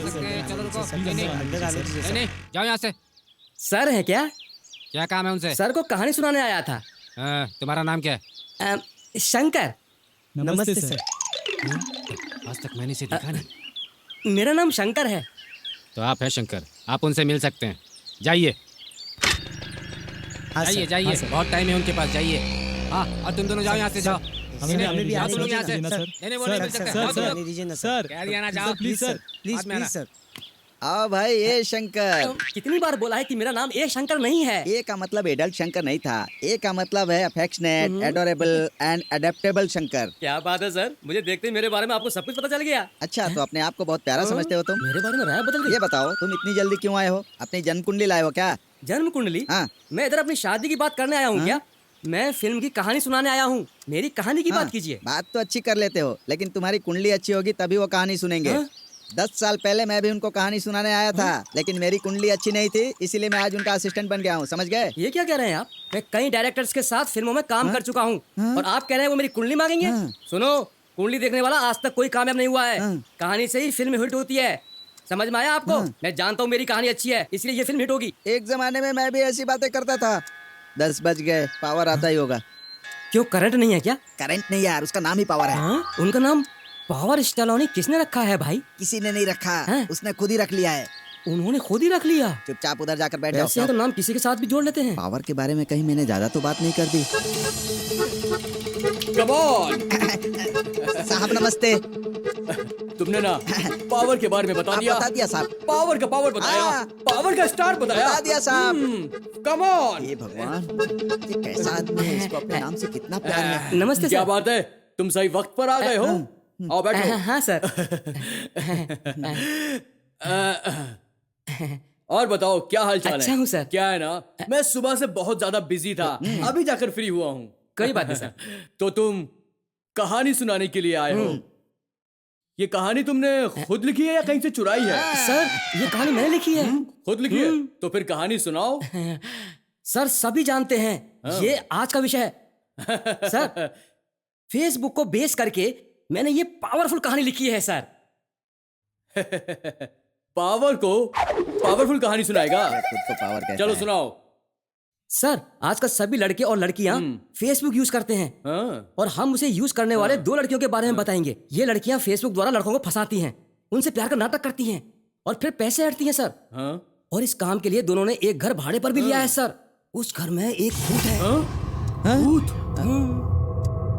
सकते। चलो रुको, नहीं, जाओ यहाँ से। सर है क्या? क्या काम है उनसे? सर को कहानी सुनाने आया था। तुम्हारा नाम क्या है? शंकर। नमस्ते सर। आज तक मैंने इसे देखा नहीं। मेरा नाम शंकर है। तो आप है शंकर, आप उनसे मिल सकते हैं। जाइए जाइए जाइए, बहुत टाइम है उनके पास, जाइए। हाँ, और तुम दोनों जाओ यहाँ से, जाओ। हमें भी जाओ तुम लोग यहाँ से। नहीं वो नहीं मिल सकते। जाओ तुम लोग। सर कह दिया ना, जाओ प्लीज सर, प्लीज सर। आओ भाई, ए शंकर। कितनी बार बोला है कि मेरा नाम ए शंकर नहीं है। ए का मतलब एडल्ट शंकर नहीं था, ए का मतलब है affectionate, adorable and adaptable Shankar. क्या बात है सर, मुझे देखते ही मेरे बारे में आपको सब कुछ पता चल गया। अच्छा, तो अपने आप को बहुत प्यारा समझते हो तुम? मेरे बारे में राय बदल गई। ये बताओ, तुम इतनी जल्दी क्यों आए हो? अपनी जन्म कुंडली लाए हो क्या? जन्म कुंडली? हाँ। मैं इधर अपनी शादी की बात करने आया हूँ क्या? मैं फिल्म की कहानी सुनाने आया हूँ। मेरी कहानी की बात कीजिए। बात तो अच्छी कर लेते हो, लेकिन तुम्हारी कुंडली अच्छी होगी तभी वो कहानी सुनेंगे। 10 साल पहले मैं भी उनको कहानी सुनाने आया था, लेकिन मेरी कुंडली अच्छी नहीं थी, इसीलिए मैं आज उनका असिस्टेंट बन गया हूँ, समझ गए? ये क्या कह रहे हैं आप? मैं कई डायरेक्टर्स के साथ फिल्मों में काम कर चुका हूँ, और आप कह रहे हैं वो मेरी कुंडली मांगेंगे? सुनो, कुंडली देखने वाला आज तक कोई कामयाब नहीं हुआ है। कहानी से ही फिल्म हिट होती है, समझ में आया आपको? मैं जानता हूँ मेरी कहानी अच्छी है, इसलिए ये फिल्म हिट होगी। एक जमाने में मैं भी ऐसी बातें करता था। 10 बज गए, पावर आता ही होगा। क्यों, करंट नहीं है क्या? करंट नहीं यार, उसका नाम ही पावर है। उनका नाम पावर स्टालोनी किसने रखा है भाई? किसी ने नहीं रखा, उसने खुद ही रख लिया है। उन्होंने खुद ही रख लिया? चुपचाप उधर जाकर बैठ ऐसे जाओ। तो नाम किसी के साथ भी जोड़ लेते हैं। पावर के बारे में कहीं मैंने ज्यादा तो बात नहीं कर दी। Come on! साहब नमस्ते। तुमने ना पावर के बारे में बता दिया। बता दिया साहब। पावर का पावर बताया, पावर का स्टार बताया। बता दिया साहब। Come on! ये भगवान, ये कैसा आदमी है, इसको अपने नाम से कितना प्यार है। नमस्ते क्या सर। बात है, तुम सही वक्त पर आ गए हो। आओ बैठो। हाँ सर। और बताओ क्या हाल चाल है? अच्छा हूँ सर। क्या है ना, मैं सुबह से बहुत ज्यादा बिजी था, अभी जाकर फ्री हुआ हूँ। कोई बात नहीं सर। तो तुम कहानी सुनाने के लिए आए हो। ये कहानी तुमने खुद लिखी है या कहीं से चुराई है? सर, ये कहानी मैंने लिखी है। खुद लिखी है? तो फिर कहानी सुनाओ। सर, सभी जानते हैं ये आज का विषय है। सर, फेसबुक को बेस करके मैंने ये पावरफुल कहानी लिखी है सर। पावरफुल कहानी सुनाएगा? खुद को पावर कहता चलो है। सुनाओ। सर, आजकल सभी लड़के और लड़कियां फेसबुक यूज करते हैं, और हम उसे यूज करने वाले 2 लड़कियों के बारे में बताएंगे। ये लड़कियां फेसबुक द्वारा लड़कों को फंसाती हैं, उनसे प्यार का नाटक करती हैं और फिर पैसे हटती हैं सर। और इस काम के लिए दोनों ने एक घर भाड़े पर भी लिया है सर। उस घर में एक भूत है। भूत?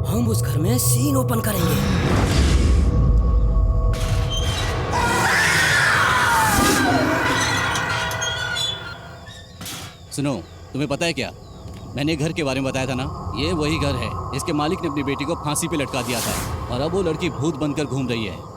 हम उस घर में सीन ओपन करेंगे। सुनो, तुम्हें पता है क्या, मैंने घर के बारे में बताया था ना, ये वही घर है। इसके मालिक ने अपनी बेटी को फांसी पे लटका दिया था और अब वो लड़की भूत बनकर घूम रही है।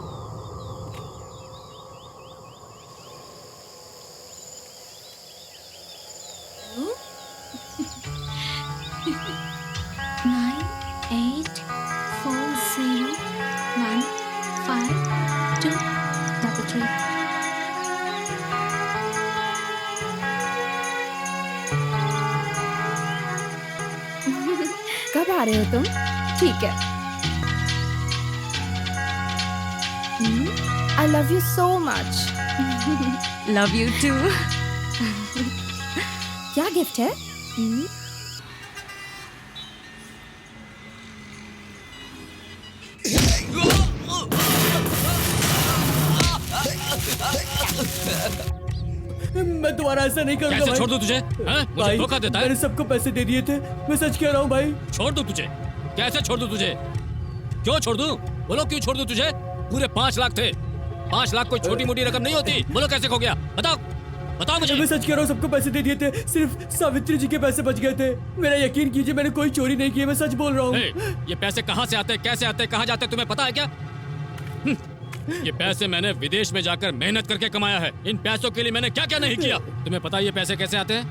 कब आ रहे हो तुम? ठीक है। I love you so much. Love you too. क्या गिफ्ट है? मैं दोबारा ऐसा नहीं करूंगा कैसे भाई। छोड़ दूं तुझे? हाँ? मुझे धोखा देता है? मैंने सबको पैसे दे दिए थे, मैं सच कह रहा हूँ भाई। छोड़ दूं तुझे? कैसे छोड़ दूं तुझे? क्यों छोड़ दूं? बोलो क्यों छोड़ दूं तुझे? पूरे 5 लाख थे। 5 लाख कोई छोटी मोटी रकम नहीं होती। बोलो कैसे खो गया? बताओ बताओ मुझे। मैं सच कह रहा हूँ, सबको पैसे दे दिए थे, सिर्फ सावित्री जी के पैसे बच गए थे। मेरा यकीन कीजिए, मैंने कोई चोरी नहीं की है, मैं सच बोल रहा हूँ। ये पैसे कहाँ से आते हैं, कैसे आते हैं, कहाँ जाते हैं, तुम्हें पता है क्या? ये पैसे मैंने विदेश में जाकर मेहनत करके कमाया है। इन पैसों के लिए मैंने क्या क्या नहीं किया। तुम्हें पता है ये पैसे कैसे आते हैं?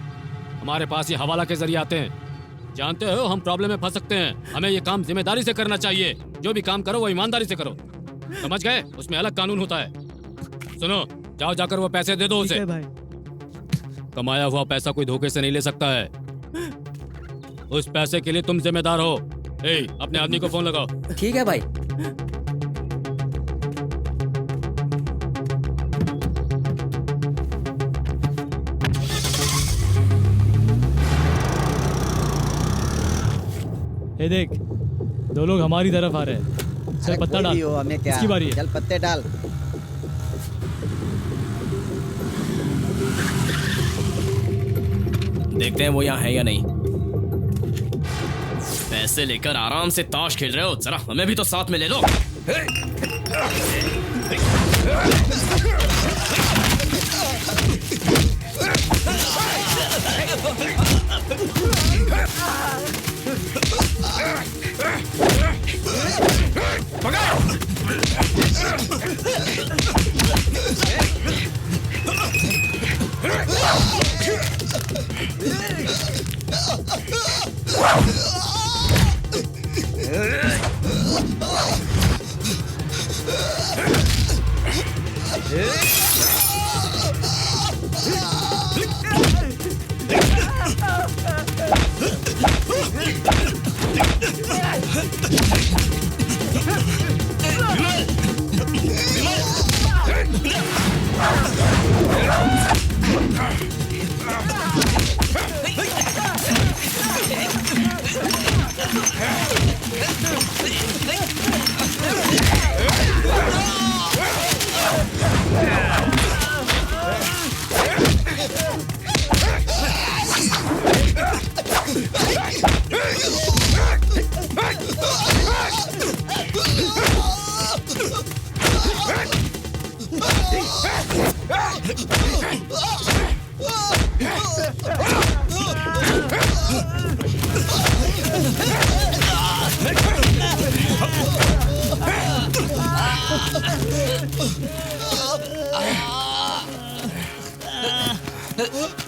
हमारे पास ये हवाला के जरिए आते हैं। जानते हो हम प्रॉब्लम में फंस सकते हैं। हमें ये काम जिम्मेदारी से करना चाहिए। जो भी काम करो वो ईमानदारी से करो, समझ गए? उसमें अलग कानून होता है। सुनो, जाओ जाकर वो पैसे दे दो उसे। कमाया हुआ पैसा कोई धोखे से नहीं ले सकता है। उस पैसे के लिए तुम जिम्मेदार हो। अपने आदमी को फोन लगाओ। ठीक है भाई। ये देख, दो लोग हमारी तरफ आ रहे हैं। चल अरे पत्ता कोई डाल। भी हो, हमें क्या, इसकी बारी है। चल पत्ते डाल। देखते हैं वो यहाँ है या नहीं। पैसे लेकर आराम से ताश खेल रहे हो, जरा हमें भी तो साथ में ले लो।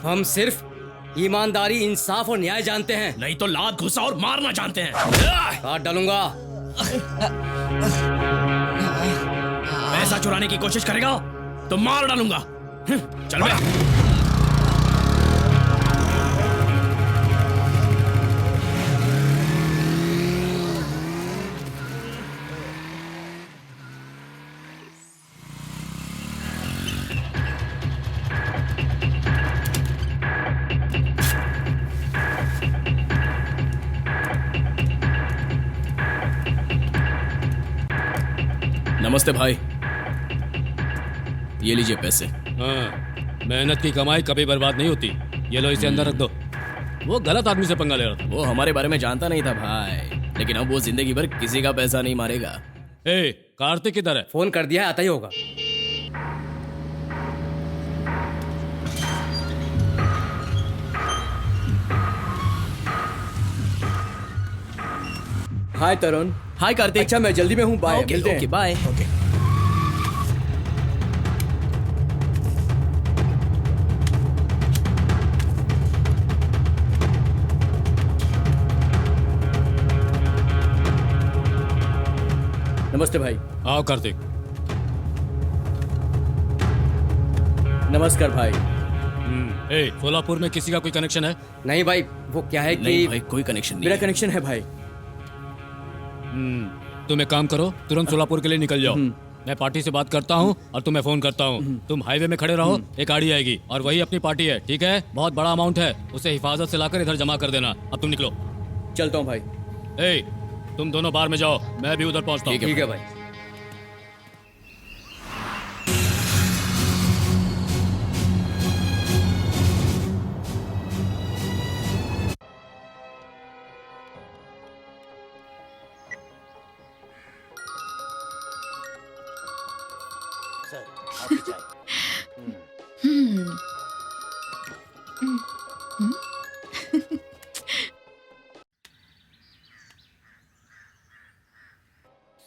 हम सिर्फ ईमानदारी, इंसाफ और न्याय जानते हैं। नहीं तो लात घुसा और मारना जानते हैं। काट डालूंगा। पैसा चुराने की कोशिश करेगा तो मार डालूंगा। चल बे। नमस्ते भाई, ये लीजिए पैसे। हाँ, मेहनत की कमाई कभी बर्बाद नहीं होती। ये लो, इसे अंदर रख दो। वो गलत आदमी से पंगा ले रहा था। वो हमारे बारे में जानता नहीं था भाई, लेकिन अब वो जिंदगी भर किसी का पैसा नहीं मारेगा। ए, कार्तिक किधर है? फोन कर दिया है, आता ही होगा। हाय तरुण। हाय कार्तिक। अच्छा मैं जल्दी में हूँ, बाय। ओके मिलते हैं। Okay bye. ओके। नमस्ते भाई। आओ कार्तिक। नमस्कार भाई। ए, सोलापुर में किसी का कोई कनेक्शन है? नहीं भाई, वो क्या है नहीं कि भाई, कोई कनेक्शन नहीं मेरा है। कनेक्शन है भाई। तुम एक काम करो, तुरंत सोलापुर के लिए निकल जाओ। मैं पार्टी से बात करता हूँ और तुम्हें फोन करता हूँ। तुम हाईवे में खड़े रहो, एक गाड़ी आएगी और वही अपनी पार्टी है, ठीक है? बहुत बड़ा अमाउंट है, उसे हिफाजत से लाकर इधर जमा कर देना। अब तुम निकलो। चलता हूँ भाई। ए, तुम दोनों बाहर में जाओ, मैं भी उधर पहुँचता हूँ। ठीक है भाई।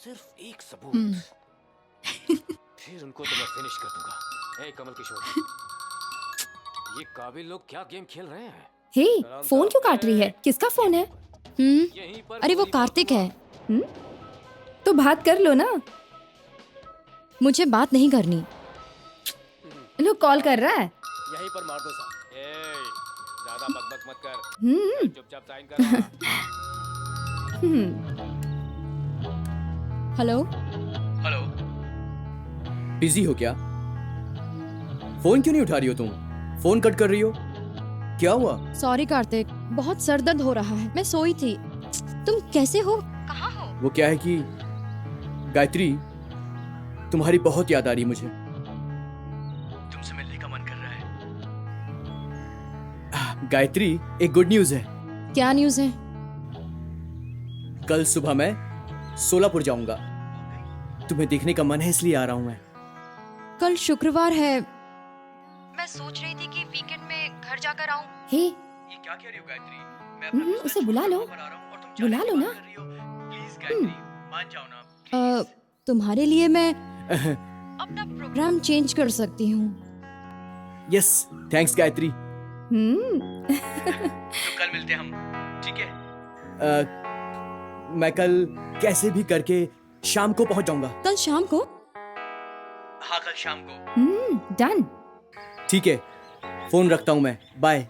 सिर्फ एक सबूत, फिर उनको तो मैं फिनिश कर दूंगा। ए कमल किशोर, ये काबिल लोग क्या गेम खेल रहे हैं? हे, फोन क्यों काट रही है? किसका फोन है? अरे वो कार्तिक है। तो बात कर लो ना। मुझे बात नहीं करनी। लो, कॉल कर रहा है। यहीं पर मार दो साहब। ए, ज्यादा बकबक मत कर, चुपचाप साइन कर। हेलो। हेलो। बिजी हो क्या? फोन क्यों नहीं उठा रही हो तुम? फोन कट कर रही हो, क्या हुआ? सॉरी कार्तिक, बहुत सर दर्द हो रहा है, मैं सोई थी। तुम कैसे हो? वो क्या है कि गायत्री, तुम्हारी बहुत याद आ रही है मुझे। तुमसे मिलने का मन कर रहा है। गायत्री, एक गुड न्यूज है। क्या न्यूज़ है? कल सुबह मैं सोलापुर जाऊंगा। तुम्हें देखने का मन है इसलिए आ रहा हूं मैं। कल शुक्रवार है। मैं सोच रही थी कि वीकेंड में घर जाकर आऊं। हे, ये क्या कह रही हो गायत्री? उसे बुला लो, बुला लो ना। प्लीज गायत्री, मान जाओ ना। तुम्हारे लिए मैं अपना प्रोग्राम चेंज कर सकती हूँ। Yes, thanks Gayatri. हम्म। तो कल मिलते हैं हम, ठीक है? मैं कल कैसे भी करके शाम को पहुंच जाऊंगा। कल शाम को? हाँ, कल शाम को। डन। ठीक है, फोन रखता हूं मैं। बाय।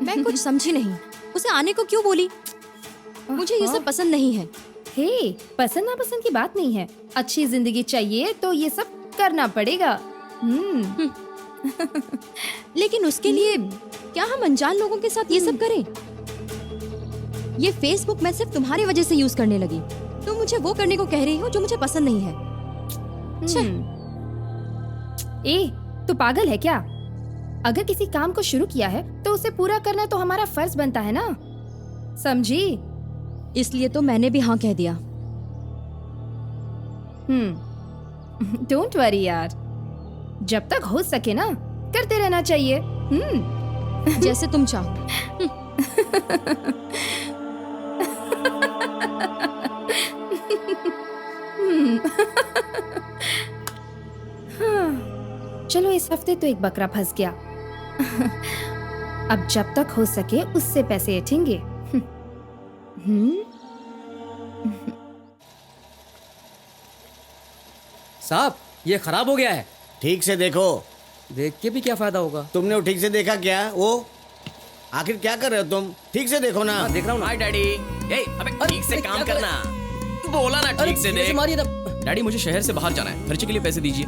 मैं कुछ समझी नहीं। उसे आने को क्यों बोली? मुझे ये सब पसंद नहीं है। हे, पसंद नापसंद की बात नहीं है। अच्छी जिंदगी चाहिए तो ये सब करना पड़ेगा। लेकिन उसके लिए क्या हम अनजान लोगों के साथ ये सब करें? ये फेसबुक मैं सिर्फ तुम्हारी वजह से यूज करने लगी। तुम मुझे वो करने को कह रही हो जो मुझे पसंद नहीं है। ए, तू पागल है क्या? अगर किसी काम को शुरू किया है तो उसे पूरा करना तो हमारा फर्ज बनता है ना, समझी? इसलिए तो मैंने भी हाँ कह दिया। डोंट वरी यार, जब तक हो सके ना करते रहना चाहिए। जैसे तुम चाहो। चलो, इस हफ्ते तो एक बकरा फंस गया। अब जब तक हो सके उससे पैसे ऐठेंगे। साहब, ये खराब हो गया है। ठीक से देखो। देख के भी क्या फायदा होगा? तुमने वो ठीक से देखा क्या? वो आखिर क्या कर रहे हो तुम? ठीक से देखो ना। देख रहा हूँ ना। हाय डैडी। अबे ठीक से काम करना। बोला ना ठीक से देख। मारिए तब। डैडी, मुझे शहर से बाहर जाना है, खर्चे के लिए पैसे दीजिए।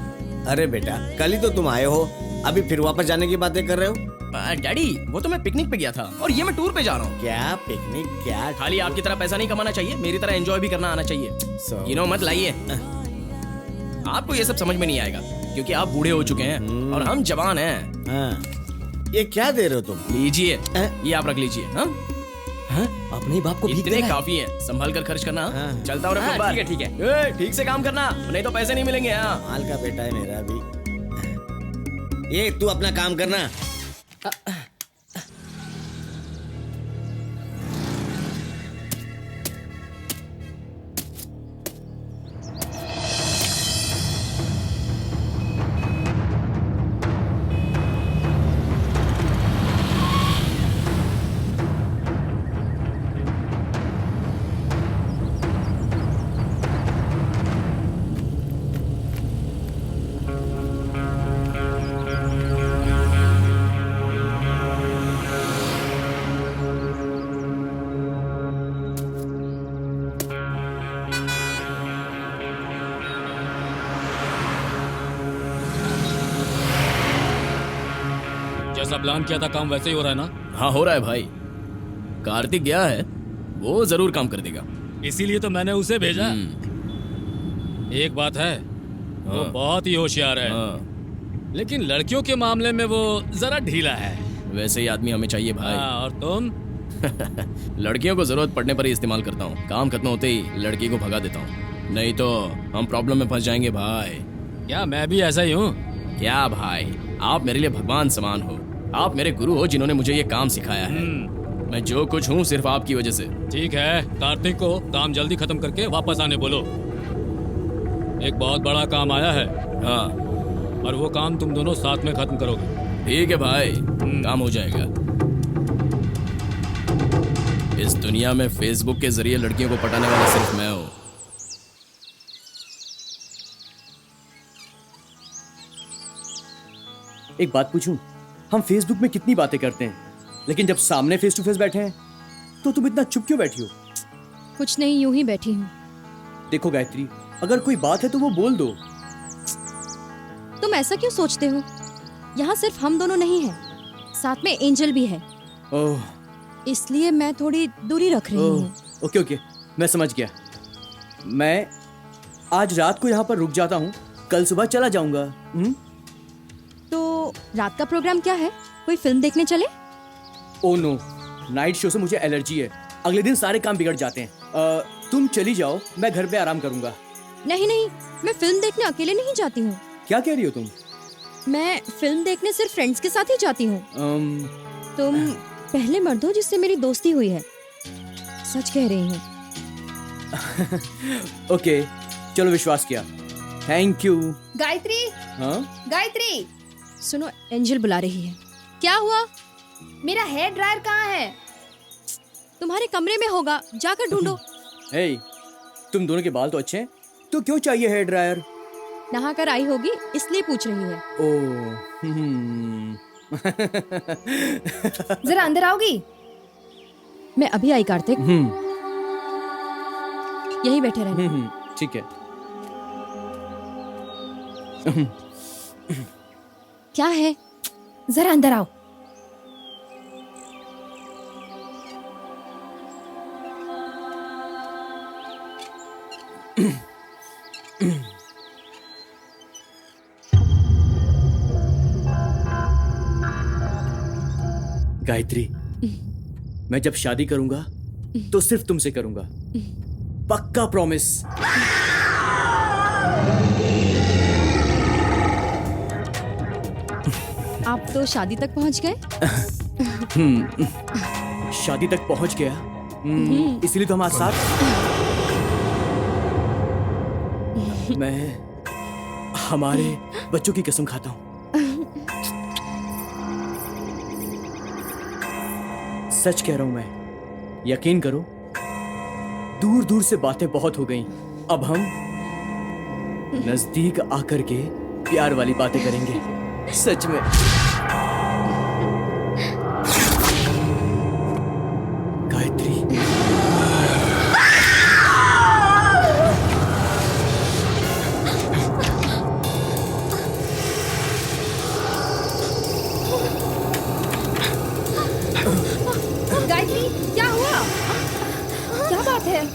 अरे बेटा, कल ही तो तुम आए हो, अभी फिर वापस जाने की बातें कर रहे हो? डैडी, वो तो मैं पिकनिक पे गया था और ये मैं टूर पे जा रहा हूँ। क्या पिकनिक? क्या खाली आपकी तरह पैसा नहीं कमाना चाहिए, मेरी तरह एंजॉय भी करना आना चाहिए। यू नो, मत लाइए। आपको ये सब समझ में नहीं आएगा क्योंकि आप बूढ़े हो चुके हैं और हम जवान हैं। हाँ। ये क्या दे रहे हो तुम? लीजिए, ये आप रख लीजिए। हाँ, अपने ही बाप को भीख इतने देना है। काफी है, संभल कर खर्च करना। चलता हूँ हाँ, रफा। ठीक है। ठीक से काम करना, नहीं तो पैसे नहीं मिलेंगे। माल का बेटा है मेरा भी। ये तू अपना काम करना। जैसा प्लान किया था काम वैसे ही हो रहा है ना? हाँ, हो रहा है भाई। कार्तिक गया है, वो जरूर काम कर देगा। इसीलिए तो मैंने उसे भेजा। एक बात है, वो बहुत ही होशियार है। लेकिन लड़कियों के मामले में वो जरा ढीला है। वैसे ही आदमी हमें चाहिए भाई। और तुम? लड़कियों को जरूरत पड़ने पर ही इस्तेमाल करता हूँ, काम खत्म होते ही लड़की को भगा देता हूँ, नहीं तो हम प्रॉब्लम में फंस जाएंगे भाई। क्या मैं भी ऐसा ही हूँ? क्या भाई, आप मेरे लिए भगवान समान हो। आप मेरे गुरु हो जिन्होंने मुझे ये काम सिखाया है। मैं जो कुछ हूँ सिर्फ आपकी वजह से। ठीक है, कार्तिक को काम जल्दी खत्म करके वापस आने बोलो। एक बहुत बड़ा काम आया है। हाँ, और वो काम तुम दोनों साथ में खत्म करोगे। ठीक है भाई, काम हो जाएगा। इस दुनिया में फेसबुक के जरिए लड़कियों को पटाने वाला सिर्फ मैं हूँ। एक बात पूछूं? हम फेसबुक में कितनी बातें करते हैं, लेकिन जब सामने फेस टू फेस बैठे हैं तो तुम इतना चुप क्यों बैठी हो? कुछ नहीं, यूं ही बैठी हूँ। देखो गायत्री, अगर कोई बात है तो वो बोल दो। तुम ऐसा क्यों सोचते हो? यहाँ सिर्फ हम दोनों नहीं हैं, साथ में एंजल भी है, ओह इसलिए मैं थोड़ी दूरी रख रही हूँ। ओके ओके, मैं समझ गया। मैं आज रात को यहाँ पर रुक जाता हूँ, कल सुबह चला जाऊंगा। तो रात का प्रोग्राम क्या है? कोई फिल्म देखने चले? ओह नो, नाइट शो से मुझे एलर्जी है, अगले दिन सारे काम बिगड़ जाते हैं। तुम चली जाओ, मैं घर पे आराम करूंगा। नहीं नहीं, मैं फिल्म देखने अकेले नहीं जाती हूँ। क्या कह रही हो तुम? मैं फिल्म देखने सिर्फ फ्रेंड्स के साथ ही जाती हूँ। तुम पहले मर्द हो जिससे मेरी दोस्ती हुई है, सच कह रही हूँ। ओके चलो, विश्वास किया, थैंक यू। गायत्री, हाँ गायत्री, सुनो, एंजल बुला रही है। क्या हुआ? मेरा हेयर ड्रायर कहाँ है? तुम्हारे कमरे में होगा, जाकर ढूंढो। हे, तुम दोनों के बाल तो अच्छे हैं, तो क्यों चाहिए हेयर ड्रायर? नहा कर आई होगी इसलिए पूछ रही है। ओह जरा अंदर आओगी? मैं अभी आई कार्तिक, यही बैठे रहना। ठीक है। क्या है? जरा अंदर आओ। गायत्री, मैं जब शादी करूंगा तो सिर्फ तुमसे करूंगा, पक्का प्रॉमिस। आप तो शादी तक पहुंच गए। शादी तक पहुंच गया, इसलिए तो हम आज साथ। मैं हमारे बच्चों की कसम खाता हूं, सच कह रहा हूं मैं, यकीन करो। दूर दूर से बातें बहुत हो गईं, अब हम नजदीक आकर के प्यार वाली बातें करेंगे, सच में। गायत्री, गायत्री, क्या हुआ? क्या बात है?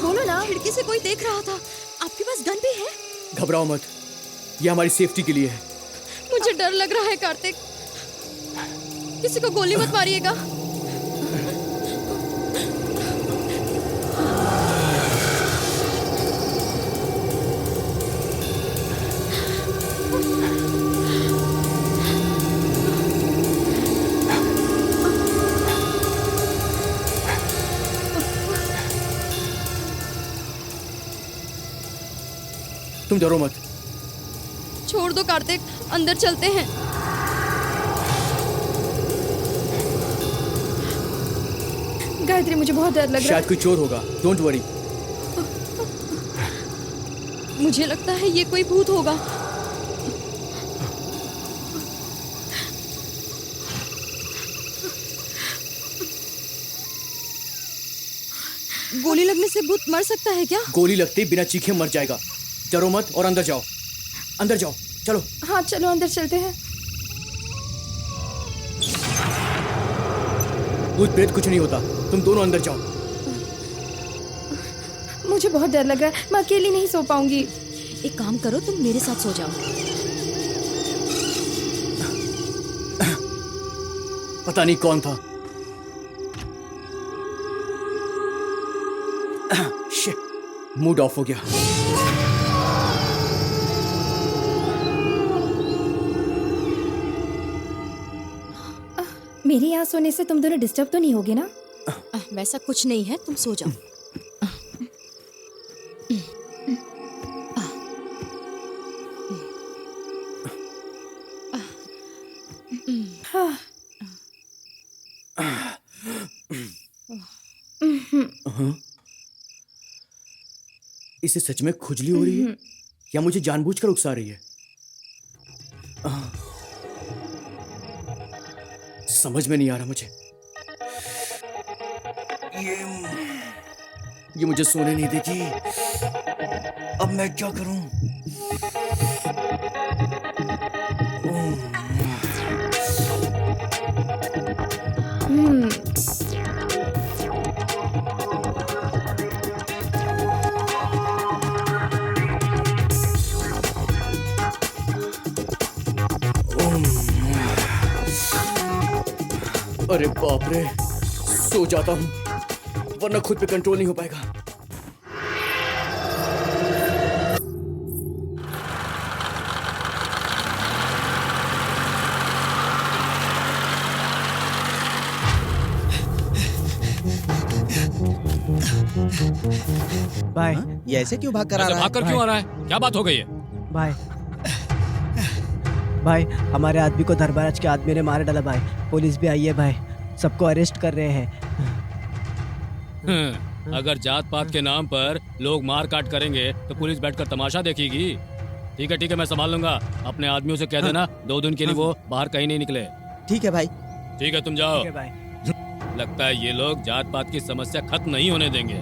बोलो ना। खिड़की से कोई देख रहा था। आपके पास गन भी है? घबराओ मत, ये हमारी सेफ्टी के लिए है। मुझे डर लग रहा है कार्तिक, किसी को गोली मत मारिएगा। तुम डरो मत। छोड़ दो कार्तिक, अंदर चलते हैं। गायत्री, मुझे बहुत डर लग रहा शायद कोई चोर होगा, डोंट वरी। मुझे लगता है ये कोई भूत होगा। गोली लगने से भूत मर सकता है क्या? गोली लगते ही बिना चीखे मर जाएगा। डरो मत और अंदर जाओ, अंदर जाओ, चलो। हाँ चलो, अंदर चलते हैं। भूत प्रेत कुछ नहीं होता, तुम दोनों अंदर जाओ। मुझे बहुत डर लग रहा है, मैं अकेली नहीं सो पाऊंगी। एक काम करो, तुम मेरे साथ सो जाओ। पता नहीं कौन था। शिट, मूड ऑफ हो गया। मेरे यहाँ सोने से तुम दोनों डिस्टर्ब तो नहीं होगे ना? वैसा कुछ नहीं है, तुम सो जाओ। इसे सच में खुजली हो रही है या मुझे जानबूझकर उकसा रही है? समझ में नहीं आ रहा मुझे। ये मुझे सोने नहीं देती। अब मैं क्या करूं? अरे बाप रे, सो जाता हूँ वरना खुद पे कंट्रोल नहीं हो पाएगा। भाई ये ऐसे क्यों भाग कर आ ऐसे रहा है? भागकर क्यों आ रहा है? क्या बात हो गई है? भाई हमारे आदमी को धर्मराज के आदमी ने मार डाला भाई। पुलिस भी आई है भाई, सबको अरेस्ट कर रहे हैं। अगर जात पात के नाम पर लोग मार काट करेंगे तो पुलिस बैठकर तमाशा देखेगी। ठीक है, मैं संभाल लूंगा। अपने आदमियों से कह देना 2 दिन के लिए वो बाहर कहीं नहीं निकले। ठीक है भाई। ठीक है, तुम जाओ। ठीक है भाई। लगता है ये लोग जात पात की समस्या खत्म नहीं होने देंगे।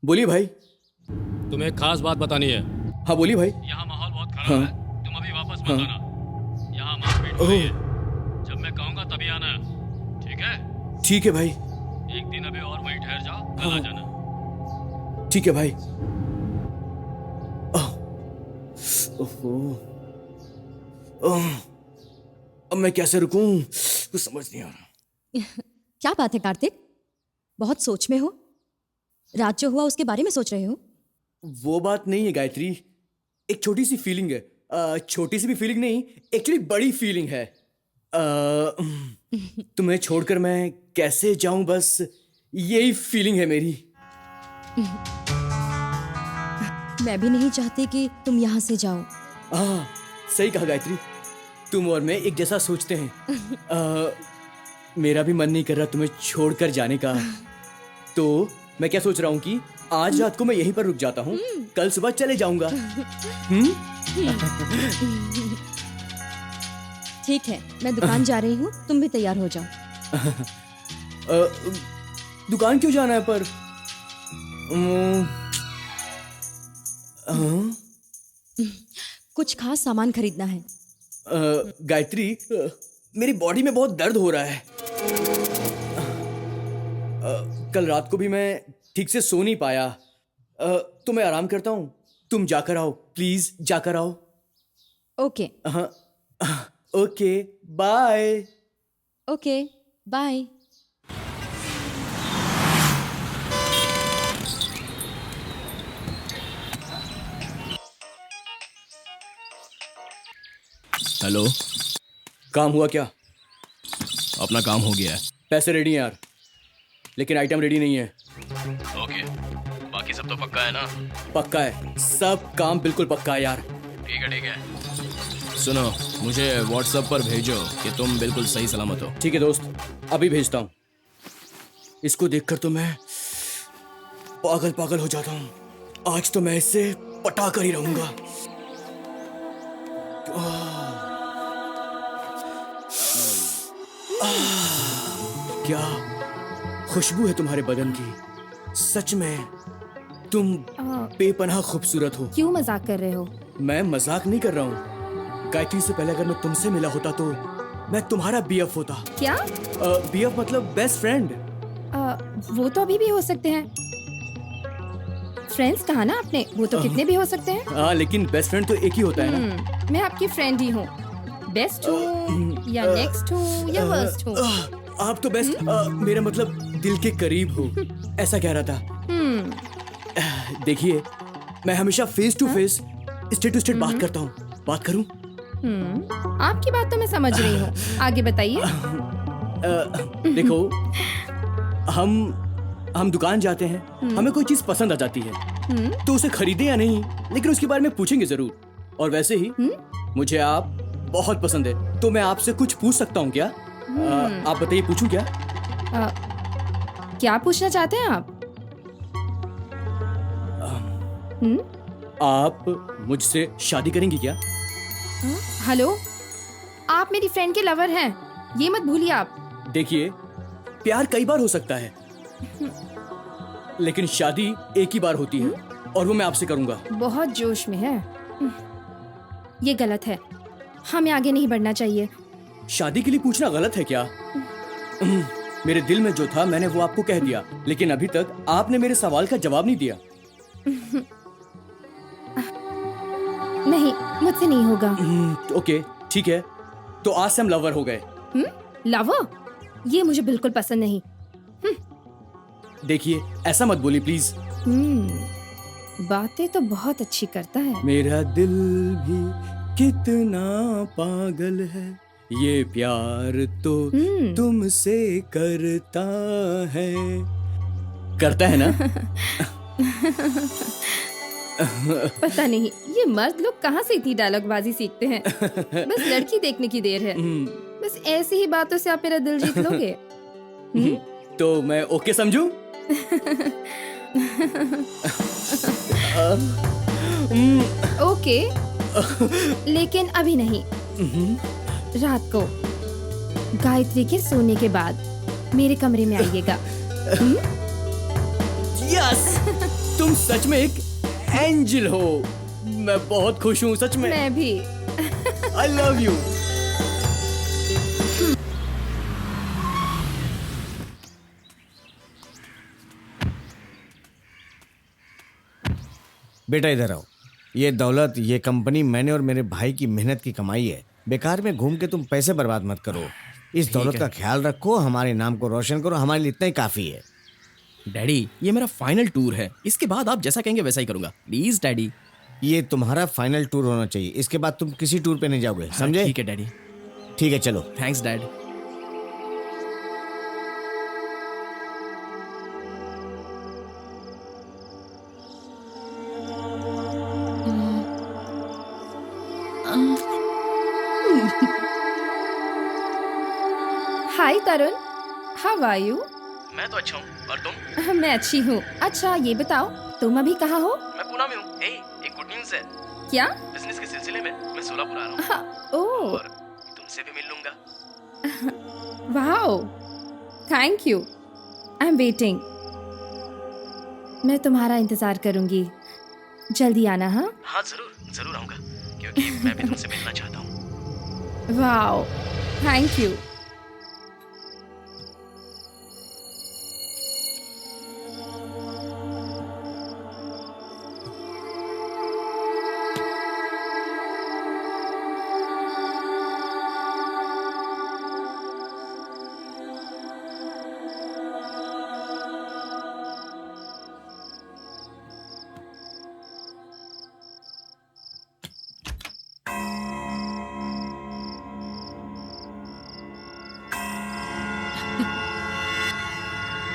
बोलिए भाई। तुम्हें एक खास बात बतानी है। हाँ बोलिए भाई। यहाँ माहौल बहुत खराब है, तुम अभी वापस मत आना। यहाँ मारपीट हो रही है। जब मैं कहूँगा तभी आना, ठीक है? ठीक है भाई। एक दिन अभी और वहीं ठहर जाओ, कल आ जाना। ठीक है भाई। ओहो, अब मैं कैसे रुकूं, कुछ समझ नहीं आ रहा। क्या बात है कार्तिक, बहुत सोच में हो? रात जो हुआ उसके बारे में सोच रहे हो? वो बात नहीं है गायत्री, एक छोटी सी फीलिंग है। छोटी सी भी फीलिंग नहीं, एक्चुअली बड़ी फीलिंग है। तुम्हें छोड़कर मैं कैसे जाऊं, बस यही फीलिंग है मेरी। मैं भी नहीं चाहती कि तुम यहाँ से जाओ। सही कहा गायत्री, तुम और मैं एक जैसा सोचते हैं। मेरा भी मन नहीं कर रहा तुम्हें छोड़कर जाने का। तो मैं क्या सोच रहा हूँ कि आज रात को मैं यहीं पर रुक जाता हूँ, कल सुबह चले जाऊंगा। ठीक है, मैं दुकान जा रही हूँ, तुम भी तैयार हो जाओ। दुकान क्यों जाना है पर? कुछ खास सामान खरीदना है। गायत्री, मेरी बॉडी में बहुत दर्द हो रहा है। कल रात को भी मैं ठीक से सो नहीं पाया। तो मैं आराम करता हूँ, तुम जाकर आओ, प्लीज जाकर आओ। Okay. Okay, bye. Okay, bye. Hello, काम हुआ क्या? अपना काम हो गया है। पैसे रेडी हैं यार, लेकिन आइटम रेडी नहीं है। ओके, बाकी सब तो पक्का है ना? पक्का है, सब काम बिल्कुल पक्का है यार। ठीक है। सुनो, मुझे व्हाट्सएप पर भेजो कि तुम बिल्कुल सही सलामत हो। ठीक है दोस्त, अभी भेजता हूँ। इसको देखकर तो मैं पागल हो जाता हूँ। आज तो मैं इससे पटा कर ही रहूंगा। क्या खुशबू है तुम्हारे बदन की, सच में तुम बेपनाह खूबसूरत हो। क्यों मजाक कर रहे हो? मैं मजाक नहीं कर रहा हूँ। गायत्री से पहले अगर मैं तुमसे मिला होता तो मैं तुम्हारा बीएफ होता। क्या? बीएफ मतलब बेस्ट फ्रेंड। वो तो अभी भी हो सकते हैं। फ्रेंड्स कहा ना आपने, वो तो कितने भी हो सकते हैं। हाँ, लेकिन बेस्ट फ्रेंड तो एक ही होता है ना। मैं आपकी फ्रेंड ही हूँ। बेस्ट हूँ या नेक्स्ट हूँ या वर्स्ट हूँ? आप तो बेस्ट, मेरा मतलब दिल के करीब हो, ऐसा कह रहा था। देखिए, मैं हमेशा face to face, state to state बात करता हूँ। बात करूँ? आपकी बात तो मैं समझ रही हूँ, आगे बताइए। देखो, हम दुकान जाते हैं, हमें कोई चीज पसंद आ जाती है तो उसे खरीदे या नहीं, लेकिन उसके बारे में पूछेंगे जरूर। और वैसे ही मुझे आप बहुत पसंद है, तो मैं आपसे कुछ पूछ सकता हूँ क्या? आप बताइए, पूछूं क्या? क्या पूछना चाहते हैं आप? आप मुझसे शादी करेंगी क्या? हेलो, आप मेरी फ्रेंड के लवर हैं, ये मत भूलिए आप। देखिए, प्यार कई बार हो सकता है, लेकिन शादी एक ही बार होती है और वो मैं आपसे करूंगा। बहुत जोश में है। ये गलत है, हमें आगे नहीं बढ़ना चाहिए। शादी के लिए पूछना गलत है क्या? मेरे दिल में जो था मैंने वो आपको कह दिया, लेकिन अभी तक आपने मेरे सवाल का जवाब नहीं दिया। नहीं, मुझसे नहीं होगा। ओके ठीक है, तो आज से हम लवर हो गए। लवर? ये मुझे बिल्कुल पसंद नहीं। देखिए ऐसा मत बोलिए प्लीज। बातें तो बहुत अच्छी करता है। मेरा दिल भी कितना पागल है, ये प्यार तो तुमसे करता है। करता है ना? पता नहीं ये मर्द लोग कहाँ से इतनी डायलॉगबाजी सीखते हैं। बस लड़की देखने की देर है। बस ऐसी ही बातों से आप मेरा दिल जीत लोगे। तो मैं ओके समझूं? ओके, लेकिन अभी नहीं। रात को गायत्री के सोने के बाद मेरे कमरे में आइएगा। यस, तुम सच में एक एंजल हो। मैं बहुत खुश हूँ सच में। मैं भी। I love you. बेटा इधर आओ। ये दौलत, ये कंपनी मैंने और मेरे भाई की मेहनत की कमाई है। बेकार में घूम के तुम पैसे बर्बाद मत करो। इस दौलत का ख्याल रखो, हमारे नाम को रोशन करो, हमारे लिए इतना ही काफी है। डैडी, ये मेरा फाइनल टूर है। इसके बाद आप जैसा कहेंगे वैसा ही करूंगा। Please daddy. ये तुम्हारा फाइनल टूर होना चाहिए। इसके बाद तुम किसी टूर पे नहीं जाओगे, समझे? ठीक है डैडी। ठीक है, चलो। Thanks dad. Hi Tarun, how are you? मैं तो अच्छा हूँ, और तुम? मैं अच्छी हूँ। अच्छा ये बताओ, तुम अभी कहाँ हो? मैं पुणे में हूँ। एक गुड न्यूज़ है। क्या? बिजनेस के सिलसिले में मैं सोलापुर आ रहा हूँ। हाँ, ओह। और तुमसे भी मिल लूंगा। Wow, thank you. I am waiting. मैं तुम्हारा इंतजार करूंगी। जल्दी आना। हाँ हाँ, जरूर जरूर आऊंगा, क्योंकि मैं भी तुमसे मिलना चाहता हूँ। Wow, thank you.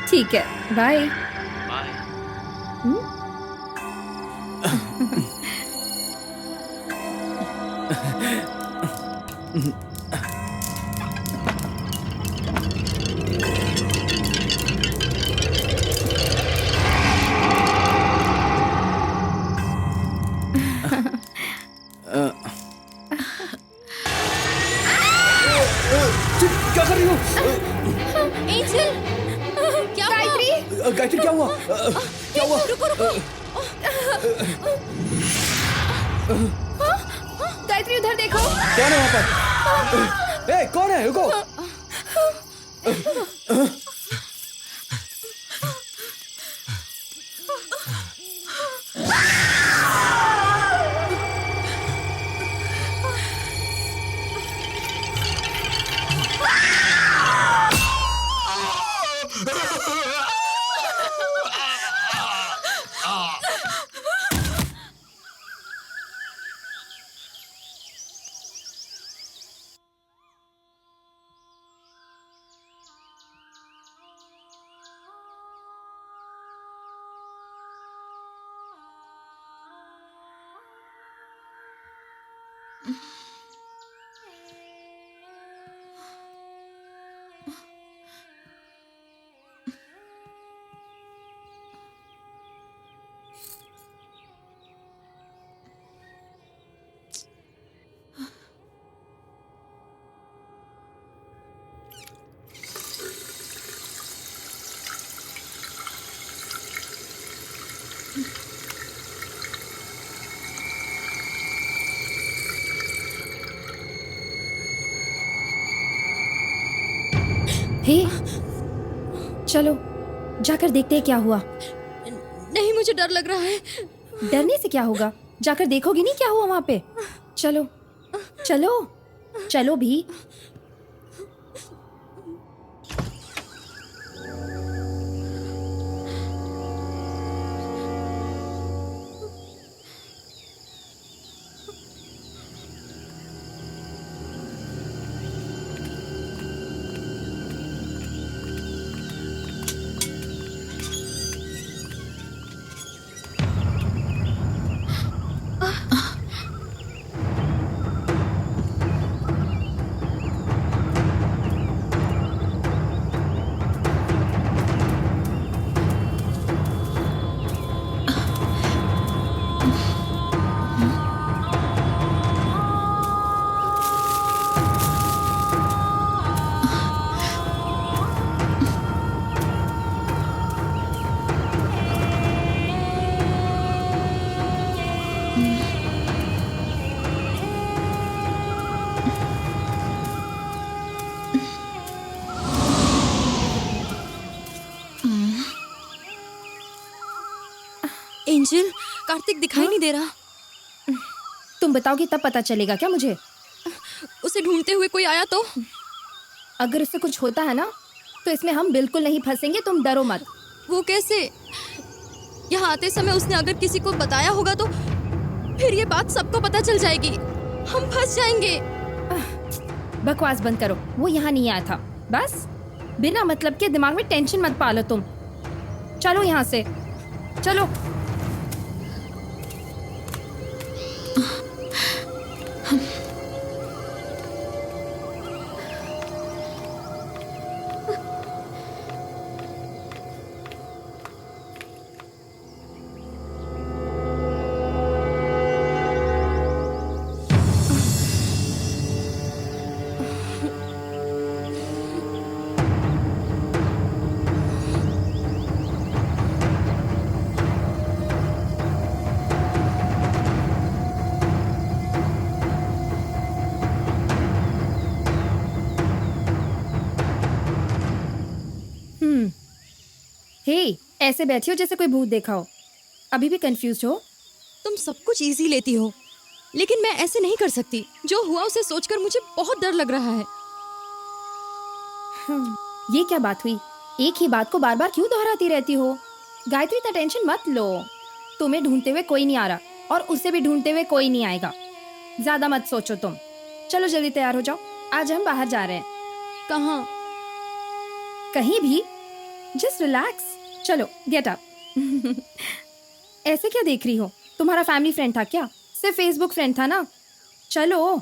ठीक है, बाय। बाय। क्या कर रही हो? एंजल, क्या गायत्री? गायत्री क्या हुआ? क्या हुआ? रुको रुको। गायत्री उधर देखो। कौन है वहाँ पर? ए, कौन है? रुको। हे, चलो जाकर देखते हैं क्या हुआ। नहीं, मुझे डर लग रहा है। डरने से क्या होगा, जाकर देखोगी नहीं क्या हुआ वहां पे। चलो चलो चलो भी। एंजल, कार्तिक दिखाई नहीं दे रहा। तुम बताओगी तब पता चलेगा क्या मुझे? उसे ढूंढते हुए कोई आया तो? अगर उससे कुछ होता है ना तो इसमें हम बिल्कुल नहीं फंसेंगे, तुम डरो मत। वो कैसे? यहाँ आते समय उसने अगर किसी को बताया होगा तो फिर ये बात सबको पता चल जाएगी, हम फंस जाएंगे। बकवास बंद करो, वो यहाँ नहीं आया था। बस बिना मतलब के दिमाग में टेंशन मत पालो तुम। चलो यहाँ से, चलो। हे, ऐसे बैठी हो जैसे कोई भूत देखा हो। अभी भी कंफ्यूज हो? तुम सब कुछ इजी लेती हो, लेकिन मैं ऐसे नहीं कर सकती। जो हुआ उसे सोचकर मुझे बहुत डर लग रहा है। ये क्या बात हुई? एक ही बात को बार बार क्यों दोहराती रहती हो? गायत्री, इतना टेंशन मत लो। तुम्हें ढूंढते हुए कोई नहीं आ रहा और उसे भी ढूंढते हुए कोई नहीं आएगा। ज्यादा मत सोचो तुम। चलो जल्दी तैयार हो जाओ, आज हम बाहर जा रहे हैं। कहाँ? कहीं भी, जस्ट रिलैक्स। चलो गेट अप। ऐसे क्या देख रही हो? तुम्हारा फैमिली फ्रेंड था क्या? सिर्फ फेसबुक फ्रेंड था ना? चलो।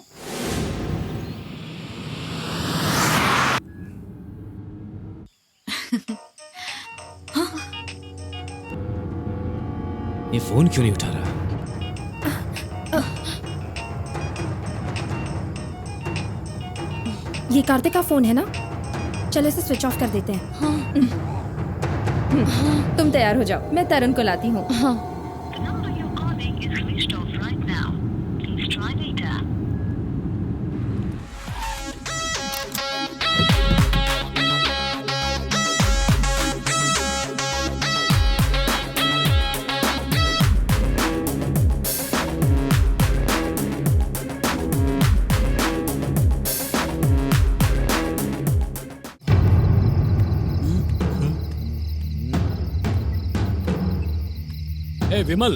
ये फोन क्यों नहीं उठा रहा? ये कार्तिक का फोन है ना? चलो इसे स्विच ऑफ कर देते हैं। तुम तैयार हो जाओ, मैं तरुण को लाती हूँ। हाँ। ए विमल,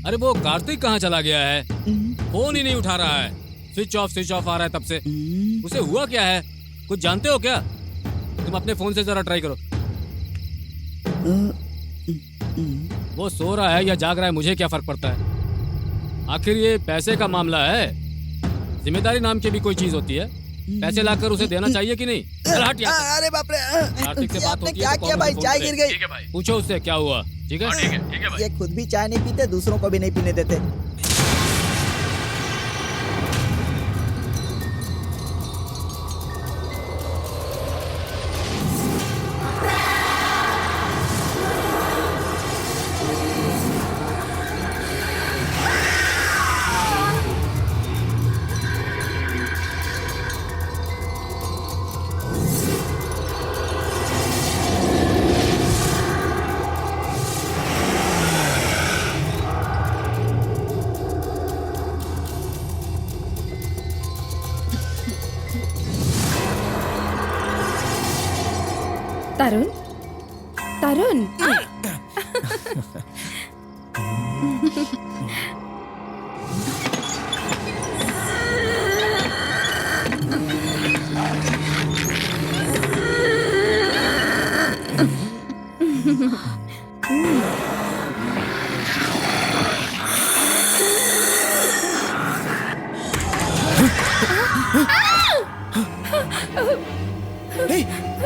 अरे वो कार्तिक कहाँ चला गया है? फोन ही नहीं उठा रहा है। स्विच ऑफ आ रहा है तब से। उसे हुआ क्या है? कुछ जानते हो क्या? तुम अपने फोन से जरा ट्राई करो। वो सो रहा है या जाग रहा है मुझे क्या फर्क पड़ता है? आखिर ये पैसे का मामला है। जिम्मेदारी नाम की भी कोई चीज होती है। पैसे लाकर उसे देना चाहिए कि नहीं? चल हट यहाँ से। अरे बाप रे, कार्तिक से बात होती है क्या तो किया भाई? चाय गिर गई। पूछो उससे क्या हुआ। ठीक है, ठीक है भाई। ये खुद भी चाय नहीं पीते, दूसरों को भी नहीं पीने देते। तरुण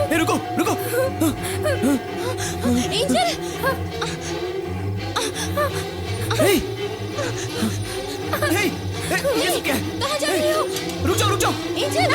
हे रुको रुको। एंजल हे हे ये सब क्या है? कहाँ जा रही हो? रुक जाओ रुक जाओ। एंजल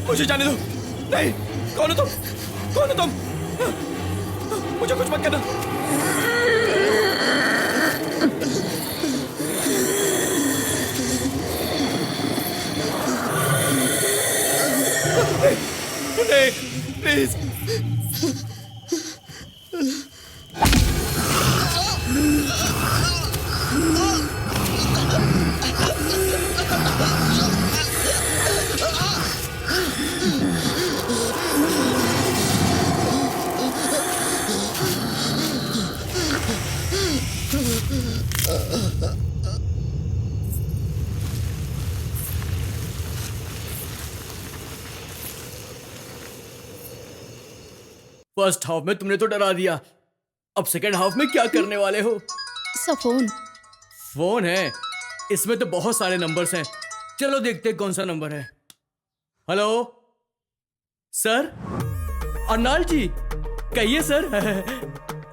मुझे जाने दो। नहीं, कौन हो तुम? कौन हो तुम? मुझे कुछ मत करना। नहीं, प्लीज। फर्स्ट हाफ में तुमने तो डरा दिया, अब सेकंड हाफ में क्या करने वाले हो? फोन फोन है, इसमें तो बहुत सारे नंबर्स हैं। चलो देखते हैं कौन सा नंबर है। हेलो सर, अर्नाल्ड जी कहिए सर।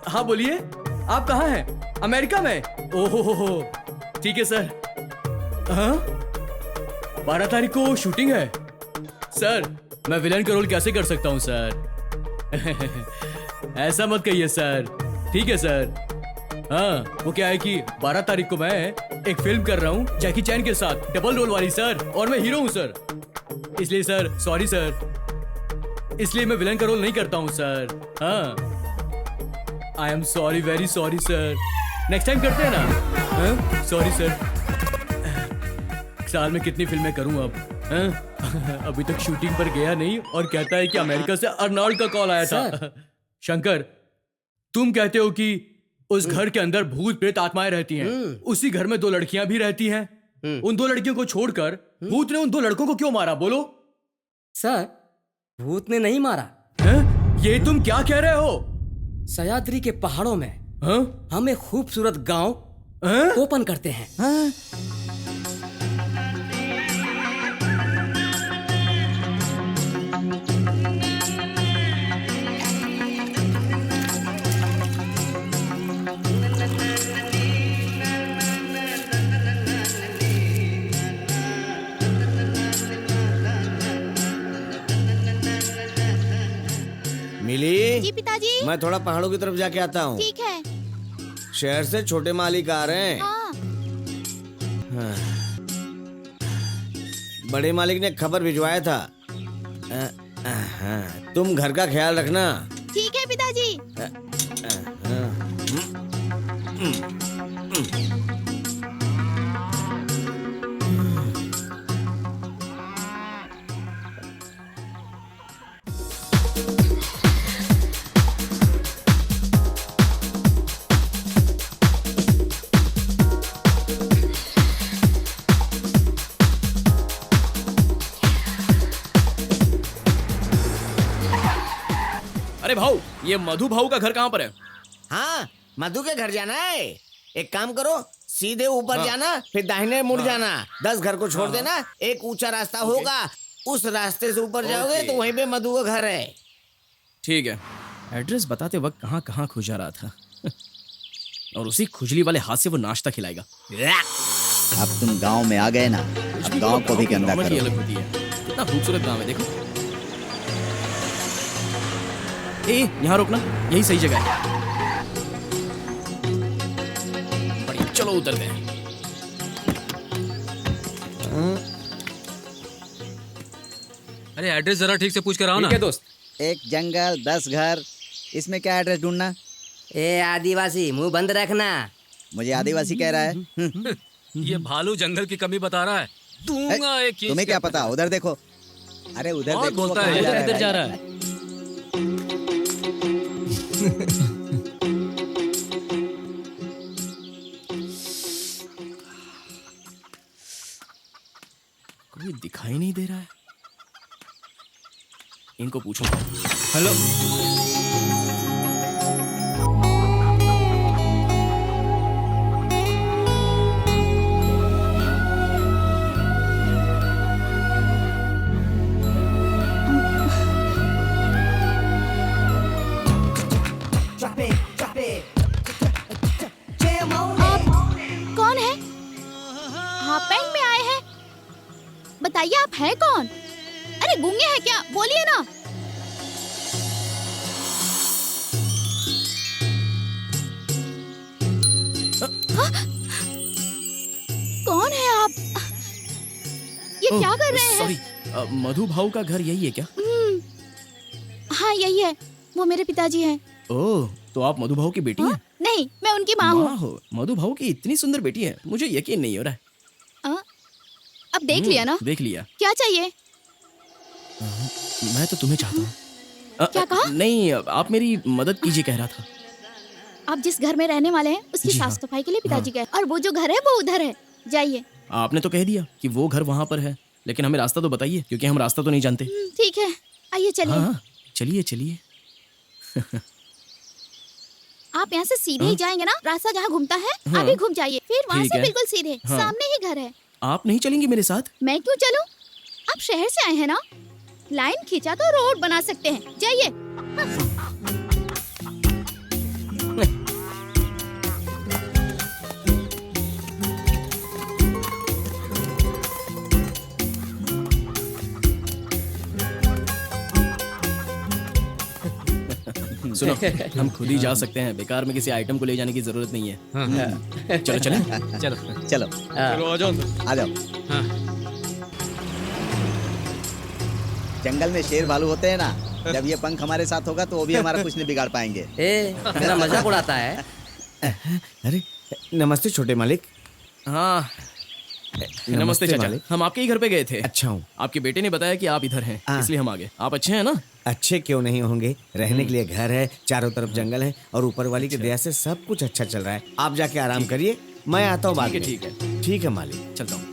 हाँ बोलिए, आप कहाँ हैं? अमेरिका में? ओहो ठीक है सर। हाँ 12 तारीख को शूटिंग है सर। मैं विलन का रोल कैसे कर सकता हूँ सर? ऐसा मत कहिए सर। ठीक है सर। हाँ वो क्या है कि 12 तारीख को मैं एक फिल्म कर रहा हूँ जैकी चैन के साथ, डबल रोल वाली सर, और मैं हीरो हूँ सर। इसलिए सर सॉरी सर, इसलिए मैं विलन का रोल नहीं करता हूँ सर। हाँ I am sorry, very sorry sir. Next time करते हैं ना? Sorry sir. साल में कितनी फिल्में करूँ अब? अभी तक शूटिंग पर गया नहीं और कहता है कि अमेरिका से अर्नाल्ड का कॉल आया था। शंकर, तुम कहते हो कि उस घर के अंदर भूत प्रेत आत्माएं रहती हैं, उसी घर में 2 लड़कियां भी रहती हैं। उन 2 लड़कियों को छोड़कर भूत ने उन 2 लड़कों को क्यों मारा? बोलो सर, भूत ने नहीं मारा। ये तुम क्या कह रहे हो? सह्याद्री के पहाड़ों में हम एक खूबसूरत गांव ओपन करते हैं। मिली? जी पिताजी। मैं थोड़ा पहाड़ों की तरफ जाके आता हूँ। ठीक है। शहर से छोटे मालिक आ रहे हैं। हाँ। बड़े मालिक ने खबर भिजवाया था। तुम घर का ख्याल रखना। ठीक है पिताजी। अरे भाऊ, ये मधु भाऊ का घर कहाँ पर है? हाँ, मधु के घर जाना है। एक काम करो, सीधे ऊपर जाना, फिर दाहिने मुड़ जाना। 10 घर को छोड़ देना, एक ऊंचा रास्ता होगा, उस रास्ते से ऊपर जाओगे तो वहीं पे मधु का घर है। ठीक है। एड्रेस बताते वक्त कहाँ कहाँ खुजा रहा था और उसी खुजली वाले हाथ से वो नाश्ता खिलाएगा। अब तुम गांव में आ गए ना, अब गांव को भी गंदा नॉर्मल ही करो। अलग होती है। कितना खूबसूरत गांव है, देखो। ए, यहाँ रोकना, यही सही जगह है। बढ़िया, चलो उतरते हैं। अरे एड्रेस जरा ठीक से पूछ कर आओ ना। ठीक है दोस्त। एक जंगल, 10 घर, इसमें क्या एड्रेस ढूंढना? ए आदिवासी, मुंह बंद रखना। मुझे आदिवासी कह रहा है। ये भालू जंगल की कमी बता रहा है। दूंगा एक खींच तुम्हें के। क्या पता? उधर देखो। अरे उधर बहुत देखो, वो बोलता कहाँ है। जा रहा है इधर जा भाई? रहा है। कोई दिखाई नहीं दे रहा है। इनको पूछो। हेलो। कौन है? हाफ पैंट में आए हैं? बताइए आप हैं कौन? अरे गूंगे हैं क्या? बोलिए ना। हाँ? कौन है आप? ये क्या कर रहे हैं? सॉरी, मधु भाऊ का घर यही है क्या? हाँ यही है, वो मेरे पिताजी हैं। ओह, तो आप मधु भाऊ की बेटी हैं? नहीं, मैं उनकी माँ हूँ। माँ हो? मधु भाऊ की इतनी सुंदर बेटी है, मुझे यकीन नहीं हो रहा है। अब देख लिया ना? देख लिया। क्या चाहिए? मैं तो तुम्हें चाहता हूँ। क्या कहा? नहीं, आप मेरी मदद कीजिए कह रहा था। आप जिस घर में रहने वाले हैं उसकी जी हाँ। साफ सफाई के लिए पिताजी गए, और वो जो घर है वो उधर है। जाइए। आपने तो कह दिया कि वो घर वहाँ पर है, लेकिन हमें रास्ता तो बताइए, क्योंकि हम रास्ता तो नहीं जानते। ठीक है, आइए चलिए। हाँ, चलिए चलिए। आप यहाँ से सीधे ही जाएंगे ना, रास्ता जहाँ घूमता है हाँ। अभी घूम जाइए, फिर वहाँ ठीक से है। बिल्कुल सीधे हाँ। सामने ही घर है। आप नहीं चलेंगी मेरे साथ? मैं क्यों चलूं? आप शहर से आए हैं ना, लाइन खींचा तो रोड बना सकते हैं। जाइए। सुनो, हम खुद ही जा सकते हैं, बेकार में किसी आइटम को ले जाने की जरूरत नहीं है। चलो चलें? चलो चलो आ जाओ। आ जाओ। जंगल में शेर भालू होते हैं ना, जब ये पंख हमारे साथ होगा तो वो भी हमारा कुछ नहीं बिगाड़ पाएंगे। ए, मेरा मजाक उड़ाता है। अरे नमस्ते छोटे मालिक। हाँ, नमस्ते चाचा। मालिक। हम आपके ही घर पे गए थे। अच्छा हूँ। आपके बेटे ने बताया कि आप इधर हैं, हाँ। इसलिए हम आ गए। आप अच्छे हैं ना? अच्छे क्यों नहीं होंगे, रहने के लिए घर है, चारों तरफ जंगल है और ऊपर वाली की दया से सब कुछ अच्छा चल रहा है। आप जाके आराम करिए, मैं आता हूँ बाद में। ठीक है। ठीक है मालिक। चलता हूँ।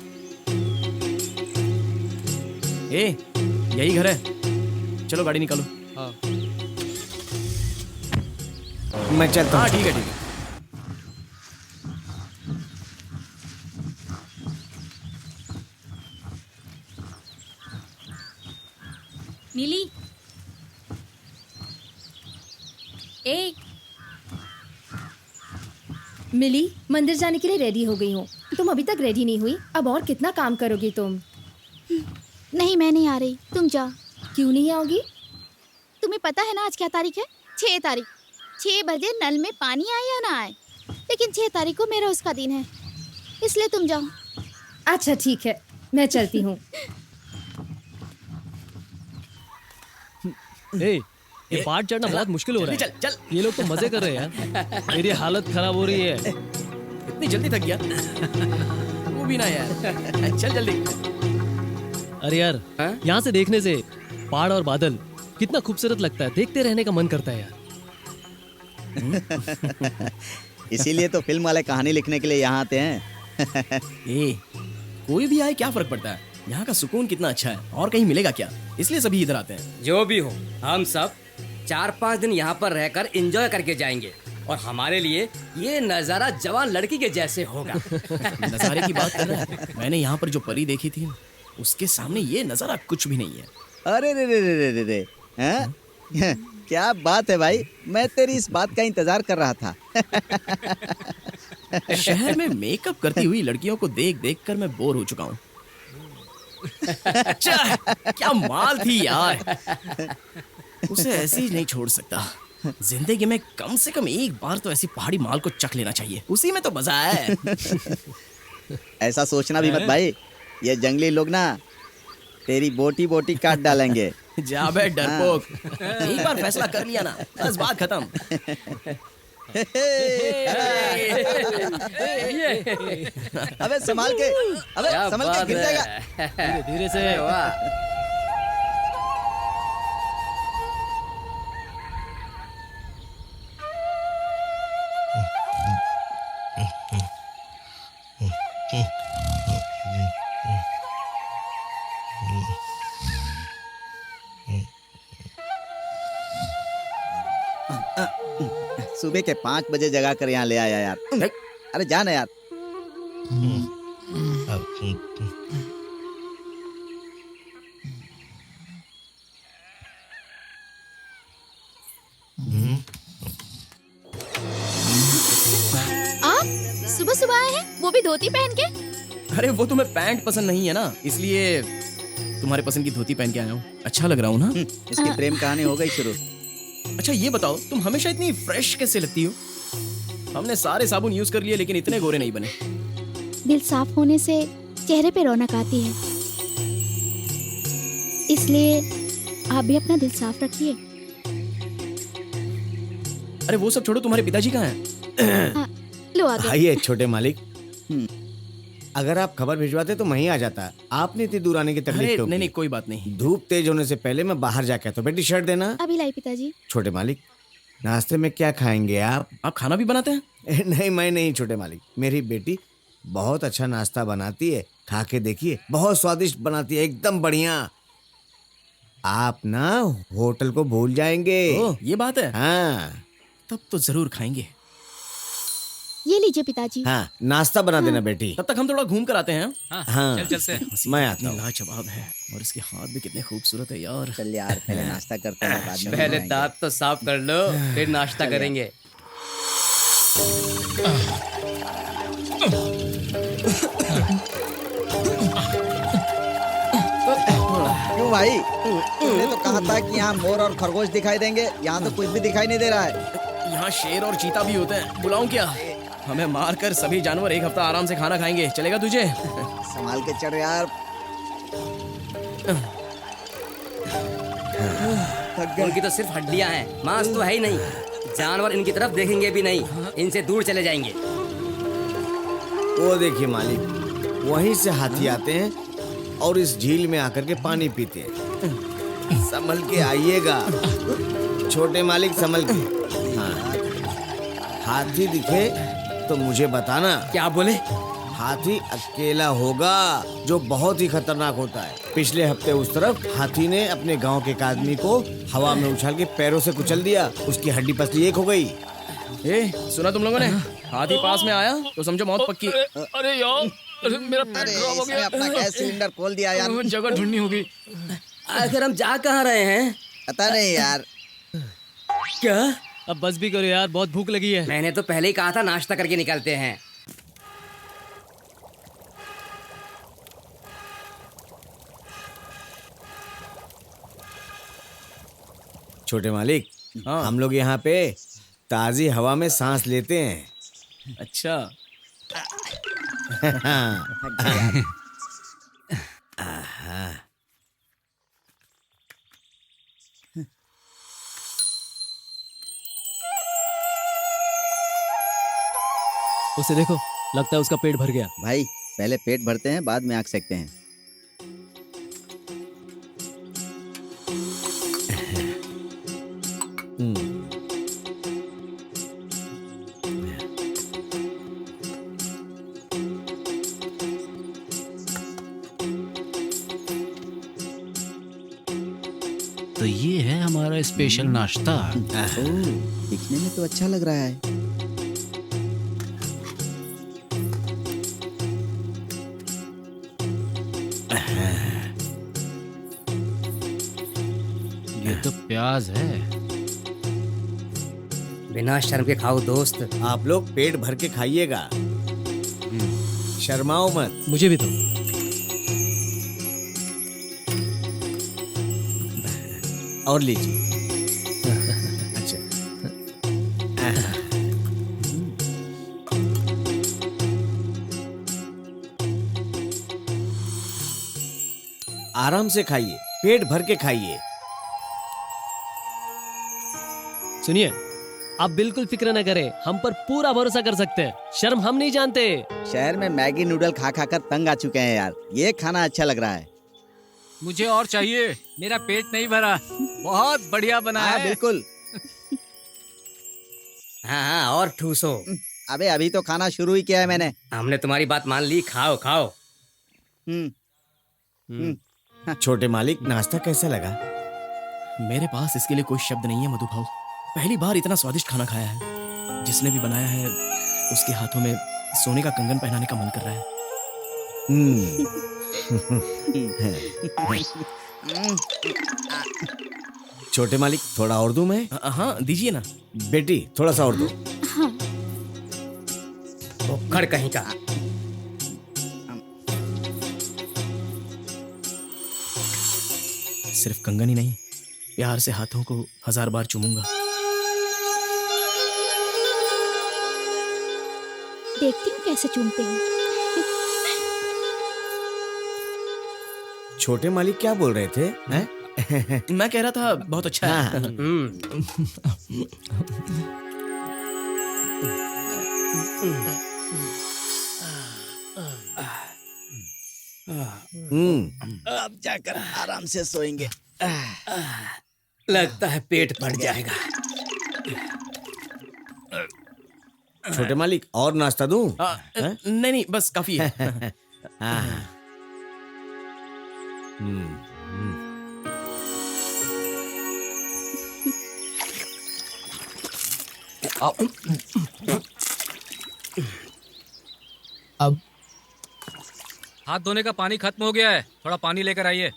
ए, यही घर है, चलो गाड़ी निकालो। मैं चलता हाँ हूँ। ठीक है, ठीक है। नीली, ए, मिली, मंदिर जाने के लिए रेडी हो गई हूँ। तुम अभी तक रेडी नहीं हुई, अब और कितना काम करोगी तुम? नहीं, मैं नहीं आ रही, तुम जाओ। क्यों नहीं आओगी? तुम्हें पता है ना आज क्या तारीख है? 6 तारीख। 6 बजे नल में पानी आए या ना आए, लेकिन 6 तारीख को मेरा उसका दिन है, इसलिए तुम जाओ। अच्छा ठीक है, मैं चलती हूँ। ए, ये पहाड़ चढ़ना बहुत मुश्किल हो रहा है। चल चल। ये लोग तो मजे कर रहे हैं यार। मेरी हालत खराब हो रही है। इतनी जल्दी थक गया? वो भी ना यार। चल जल्दी। अरे यार, यहाँ से देखने से पहाड़ और बादल कितना खूबसूरत लगता है, देखते रहने का मन करता है यार। इसीलिए तो फिल्म वाले कहानी लिखने के लिए यहाँ आते हैं। ए, कोई भी आए क्या फर्क पड़ता है, यहाँ का सुकून कितना अच्छा है, और कहीं मिलेगा क्या, इसलिए सभी इधर आते हैं। जो भी हो, हम सब 4-5 दिन यहाँ पर रहकर एंजॉय करके जाएंगे और हमारे लिए ये नजारा जवान लड़की के जैसे होगा। नजारे की बात कर रहा है? मैंने यहाँ पर जो परी देखी थी उसके सामने ये नजारा कुछ भी नहीं है। अरे रे रे रे रे रे रे हैं? क्या बात है भाई, मैं तेरी इस बात का इंतजार कर रहा था। शहर में मेकअप करती हुई लड़कियों को देख देख कर मैं बोर हो चुका हूँ। अच्छा, क्या माल थी यार, उसे ऐसे ही नहीं छोड़ सकता। जिंदगी में कम से कम एक बार तो ऐसी पहाड़ी माल को चख लेना चाहिए, उसी में तो मजा है। ऐसा सोचना भी मत भाई, ये जंगली लोग ना तेरी बोटी बोटी काट डालेंगे। जा बे डरपोक, एक बार फैसला कर लिया ना बस बात खत्म। अबे संभाल के, अबे संभाल के, गिर जाएगा। धीरे धीरे से। सुबह के 5 बजे जगा कर यहाँ ले आया यार। अरे जाना यार। आप सुबह सुबह आए हैं, वो भी धोती पहन के? अरे वो तुम्हें पैंट पसंद नहीं है ना, इसलिए तुम्हारे पसंद की धोती पहन के आया हूँ। अच्छा लग रहा हूँ ना? इसकी प्रेम कहानी हो गई शुरू। अच्छा ये बताओ, तुम हमेशा इतनी फ्रेश कैसे लगती हो? हमने सारे साबुन यूज कर लिए लेकिन इतने गोरे नहीं बने। दिल साफ होने से चेहरे पे रौनक आती है, इसलिए आप भी अपना दिल साफ रखिए। अरे वो सब छोड़ो, तुम्हारे पिताजी कहाँ हैं? लो आ गए। आइए छोटे मालिक, अगर आप खबर भिजवाते तो वहीं आ जाता। आपने इतनी दूर आने की तकलीफ क्यों? नहीं नहीं कोई बात नहीं। धूप तेज होने से पहले मैं बाहर जाके तो बेटी शर्ट देना। अभी लाई पिताजी। छोटे मालिक, नाश्ते में क्या खाएंगे आप? आप खाना भी बनाते हैं? नहीं मैं नहीं छोटे मालिक, मेरी बेटी बहुत अच्छा नाश्ता बनाती है, खा के देखिए, बहुत स्वादिष्ट बनाती है, एकदम बढ़िया। आप ना होटल को भूल जाएंगे। ओह, ये बात है? हाँ। तब तो जरूर खाएंगे। ये लीजिए पिताजी। हाँ, नाश्ता बना देना बेटी। तब तक हम थोड़ा घूम कर आते हैं। हाँ, चल चलते हैं। मैं आता हूँ। लाजवाब है और इसके हाथ भी कितने खूबसूरत है यार। चल यार, पहले नाश्ता करते हैं, बाद में पहले घूमेंगे। दांत तो साफ कर लो, फिर नाश्ता करेंगे। क्यों भाई, तुमने तो कहा था कि यहाँ मोर और खरगोश दिखाई देंगे, यहाँ तो कुछ भी दिखाई नहीं दे रहा है। यहाँ शेर और चीता भी होते हैं, बुलाऊं क्या? हमें मार कर सभी जानवर एक हफ्ता आराम से खाना खाएंगे, चलेगा तुझे? संभाल के चढ़ यार। उनकी तो सिर्फ हड्डियां हैं, मांस तो है ही नहीं। जानवर इनकी तरफ देखेंगे भी नहीं, इनसे दूर चले जाएंगे। वो देखिए मालिक, वहीं से हाथी आते हैं और इस झील में आकर के पानी पीते हैं। संभल के आइएगा छोटे मालिक, संभल के। हाँ, हाथी दिखे तो मुझे बताना। क्या बोले? हाथी अकेला होगा, जो बहुत ही खतरनाक होता है। पिछले हफ्ते उस तरफ हाथी ने अपने गांव के एक आदमी को हवा में उछाल के पैरों से कुचल दिया, उसकी हड्डी पसली एक हो गई। सुना तुम लोगों ने? हाथी पास में आया तो समझो मौत पक्की। अरे यार, मेरा पेट खराब हो गया। अपना गैस सिलेंडर खोल दिया यार। जगह ढूंढनी होगी। आखिर हम जा कहाँ रहे हैं? पता नहीं यार। क्या? अब बस भी करो यार, बहुत भूख लगी है। मैंने तो पहले ही कहा था नाश्ता करके निकलते हैं। छोटे मालिक, हाँ। हम लोग यहाँ पे ताजी हवा में सांस लेते हैं। अच्छा। उसे देखो, लगता है उसका पेट भर गया। भाई पहले पेट भरते हैं, बाद में आँख सेकते हैं। तो ये है हमारा तुम्हारा स्पेशल नाश्ता। दिखने में तो अच्छा लग रहा है। ये तो प्याज है। बिना शर्म के खाओ दोस्त। आप लोग पेट भर के खाइएगा, शर्माओ मत। मुझे भी दो। और लीजिए। अच्छा। आराम से खाइए, पेट भर के खाइए। सुनिए, आप बिल्कुल फिक्र न करें, हम पर पूरा भरोसा कर सकते हैं। शर्म हम नहीं जानते। शहर में मैगी नूडल खा खा कर तंग आ चुके हैं यार, ये खाना अच्छा लग रहा है। मुझे और चाहिए, मेरा पेट नहीं भरा। बहुत बढ़िया बना है। बिल्कुल। हाँ और ठूसो। अबे अभी तो खाना शुरू ही किया है मैंने। हमने तुम्हारी बात मान ली, खाओ खाओ। छोटे मालिक, नाश्ता कैसा लगा? मेरे पास इसके लिए कोई शब्द नहीं है मधु भाऊ। पहली बार इतना स्वादिष्ट खाना खाया है। जिसने भी बनाया है उसके हाथों में सोने का कंगन पहनाने का मन कर रहा है। छोटे मालिक, थोड़ा और दूं मैं? हाँ दीजिए ना। बेटी थोड़ा सा और दो। भुक्खड़ कहीं का। सिर्फ कंगन ही नहीं, प्यार से हाथों को 1000 बार चूमूंगा। देखती हूँ कैसे चूमते हो। छोटे मालिक क्या बोल रहे थे? हैं? मैं कह रहा था बहुत अच्छा है। अब जाकर आराम से सोएंगे। लगता है पेट भर जाएगा। छोटे मालिक, और नाश्ता दूं? नहीं नहीं, बस काफी है। अब हाथ धोने का पानी खत्म हो गया है, थोड़ा पानी लेकर आइए।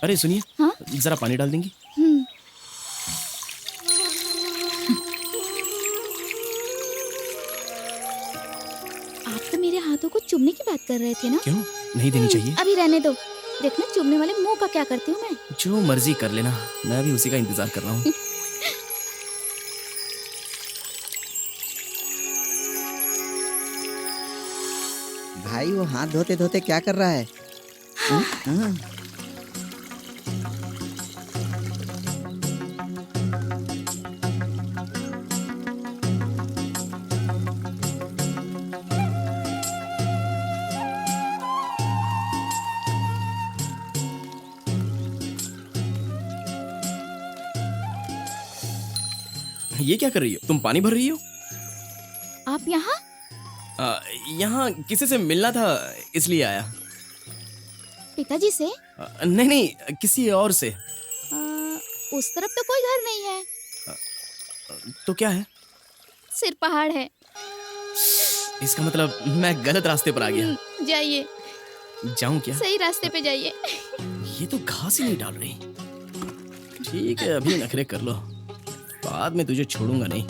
अरे सुनिए, हाँ? जरा पानी डाल देंगी? आप तो मेरे हाथों को चूमने की बात कर रहे थे ना? क्यों नहीं देनी चाहिए? अभी रहने दो। देखना चूमने वाले मुंह का क्या करती हूँ मैं। जो मर्जी कर लेना, मैं भी उसी का इंतजार कर रहा हूँ। भाई वो हाथ धोते धोते क्या कर रहा है? हाँ। ये क्या कर रही हो? तुम पानी भर रही हो? आप यहाँ? यहाँ किसी से मिलना था, इसलिए आया। पिताजी से? नहीं नहीं, किसी और से। उस तरफ तो कोई घर नहीं है। तो क्या है? सिर्फ पहाड़ है। इसका मतलब मैं गलत रास्ते पर आ गया। जाइए। जाऊं क्या? सही रास्ते पे जाइए। ये तो घास ही नहीं डाल रही। ठीक है, अभी नखरे कर लो, बाद में तुझे छोड़ूंगा नहीं।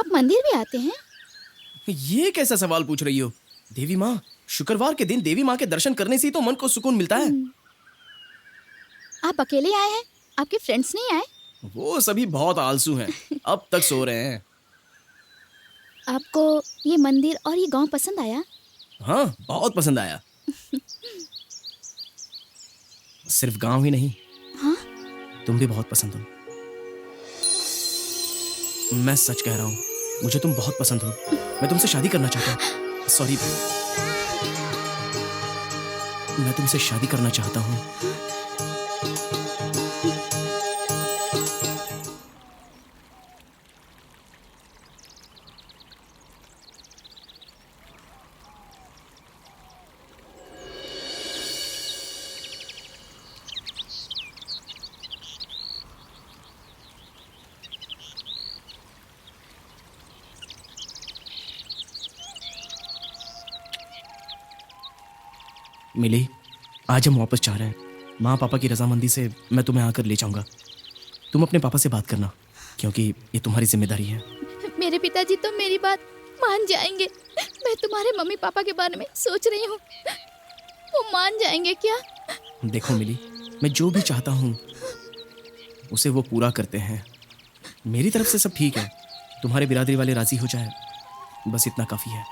आप मंदिर भी आते हैं? ये कैसा सवाल पूछ रही हो? देवी माँ, शुक्रवार के दिन देवी माँ के दर्शन करने से ही तो मन को सुकून मिलता है। आप अकेले आए हैं? आपके फ्रेंड्स नहीं आए? वो सभी बहुत आलसू हैं, अब तक सो रहे हैं। आपको ये मंदिर और ये गांव पसंद आया? हाँ, बहुत पसंद आया। सिर्फ गांव ही नहीं, हाँ? तुम भी बहुत पसंद हो। मैं सच कह रहा हूँ, मुझे तुम बहुत पसंद हो। मैं तुमसे शादी करना चाहता हूँ। सॉरी, मैं तुमसे शादी करना चाहता हूँ। मिली, आज हम वापस जा रहे हैं। माँ पापा की रजामंदी से मैं तुम्हें आकर ले जाऊंगा। तुम अपने पापा से बात करना, क्योंकि ये तुम्हारी जिम्मेदारी है। मेरे पिताजी तो मेरी बात मान जाएंगे। मैं तुम्हारे मम्मी पापा के बारे में सोच रही हूँ, वो मान जाएंगे क्या? देखो मिली, मैं जो भी चाहता हूँ उसे वो पूरा करते हैं। मेरी तरफ से सब ठीक है, तुम्हारे बिरादरी वाले राजी हो जाए, बस इतना काफी है।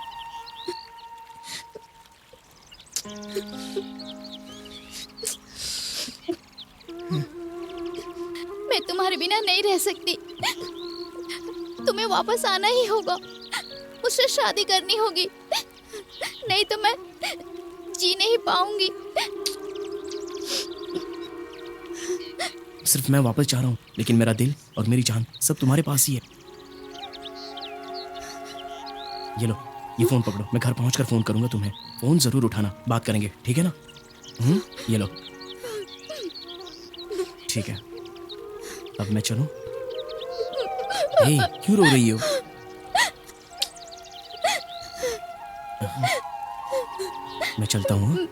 मैं तुम्हारे बिना नहीं रह सकती। तुम्हें वापस आना ही होगा, मुझसे शादी करनी होगी, नहीं तो मैं जी नहीं पाऊंगी। सिर्फ मैं वापस जा रहा हूँ, लेकिन मेरा दिल और मेरी जान सब तुम्हारे पास ही है। ये लो, ये फोन पकड़ो, मैं घर पहुंचकर फोन करूंगा तुम्हें। फोन जरूर उठाना, बात करेंगे, ठीक है ना? ये लो। ठीक है, अब मैं चलूं? हे, क्यों रो रही हो? मैं चलता हूँ।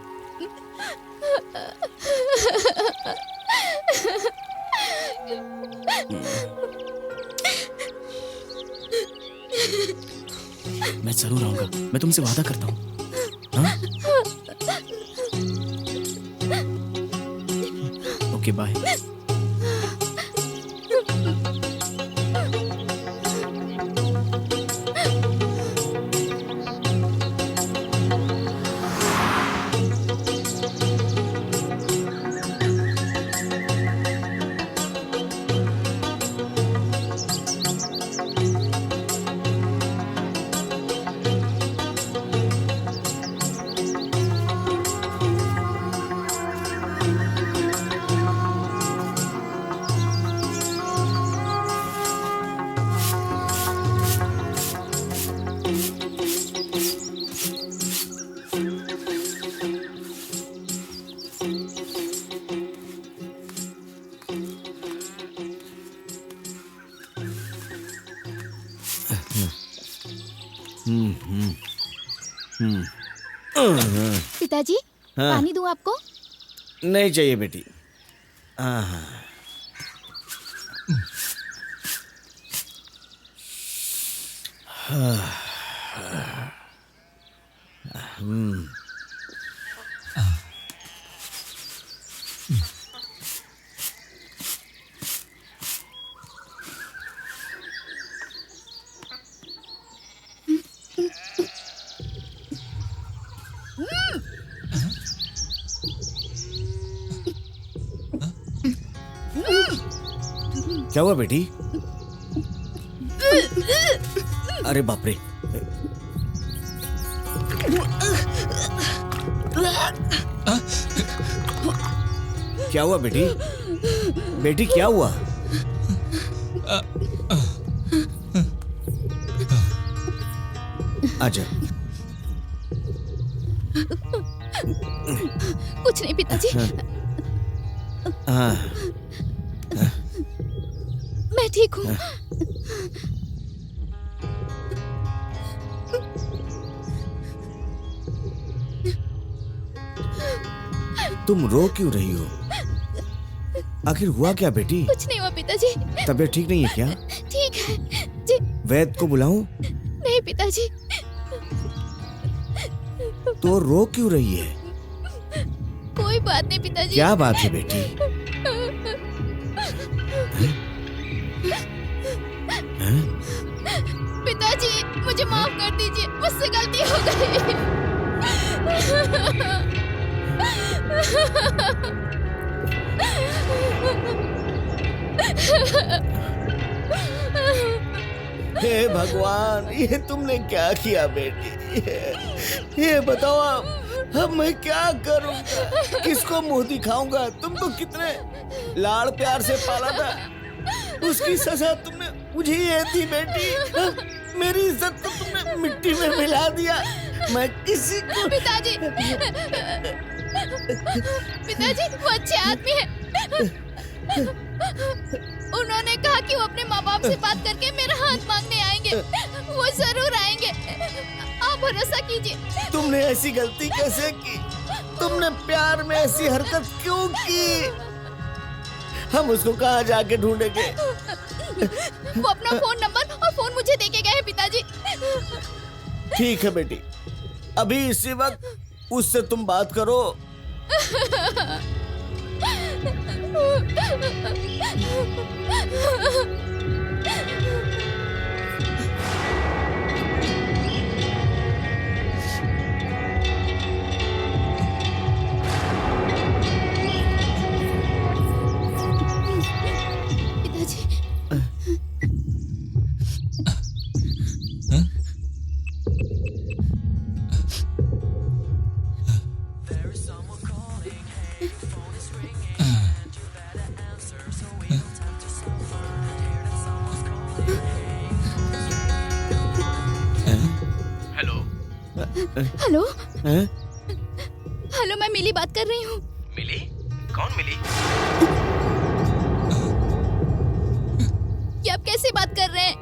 मैं जरूर आऊंगा, मैं तुमसे वादा करता हूँ। हाँ? Okay, bye. पिताजी, हाँ। पानी दूं आपको? नहीं चाहिए बेटी। हाँ। क्या हुआ बेटी? अरे बाप रे, क्या हुआ बेटी? बेटी क्या हुआ? आजा। कुछ नहीं पिताजी। हाँ। मैं ठीक हूँ। तुम रो क्यों रही हो? आखिर हुआ क्या बेटी? कुछ नहीं हुआ पिताजी। तबीयत ठीक नहीं है क्या? ठीक है जी। वैद को बुलाऊं? नहीं पिताजी। तो रो क्यों रही है? कोई बात नहीं पिताजी। क्या बात है बेटी? पिताजी मुझे माफ कर दीजिए, मुझसे गलती हो गई। हे भगवान, ये तुमने क्या किया बेटी? ये बताओ अब मैं क्या करूंगा? किसको मुंह दिखाऊंगा? तुमको कितने लाड़ प्यार से पाला था, उसकी सजा तुमने मुझे ये दी बेटी। मेरी इज्जत तो तुमने मिट्टी में मिला दिया। मैं किसी को पिताजी, पिताजी वो अच्छे आदमी है। उन्होंने कहा कि वो अपने माँ बाप से बात करके मेरा हाथ मांगने आएंगे। वो जरूर आएंगे, आप भरोसा कीजिए। तुमने ऐसी गलती कैसे की? तुमने प्यार में ऐसी हरकत क्यों की? हम उसको कहाँ जाके ढूंढेंगे? वो अपना फोन नंबर और फोन मुझे देके गए हैं पिताजी। ठीक है बेटी, अभी इसी वक्त उससे तुम बात करो। हेलो हेलो, मैं मिली बात कर रही हूँ। मिली? कौन मिली? ये आप कैसी बात कर रहे हैं?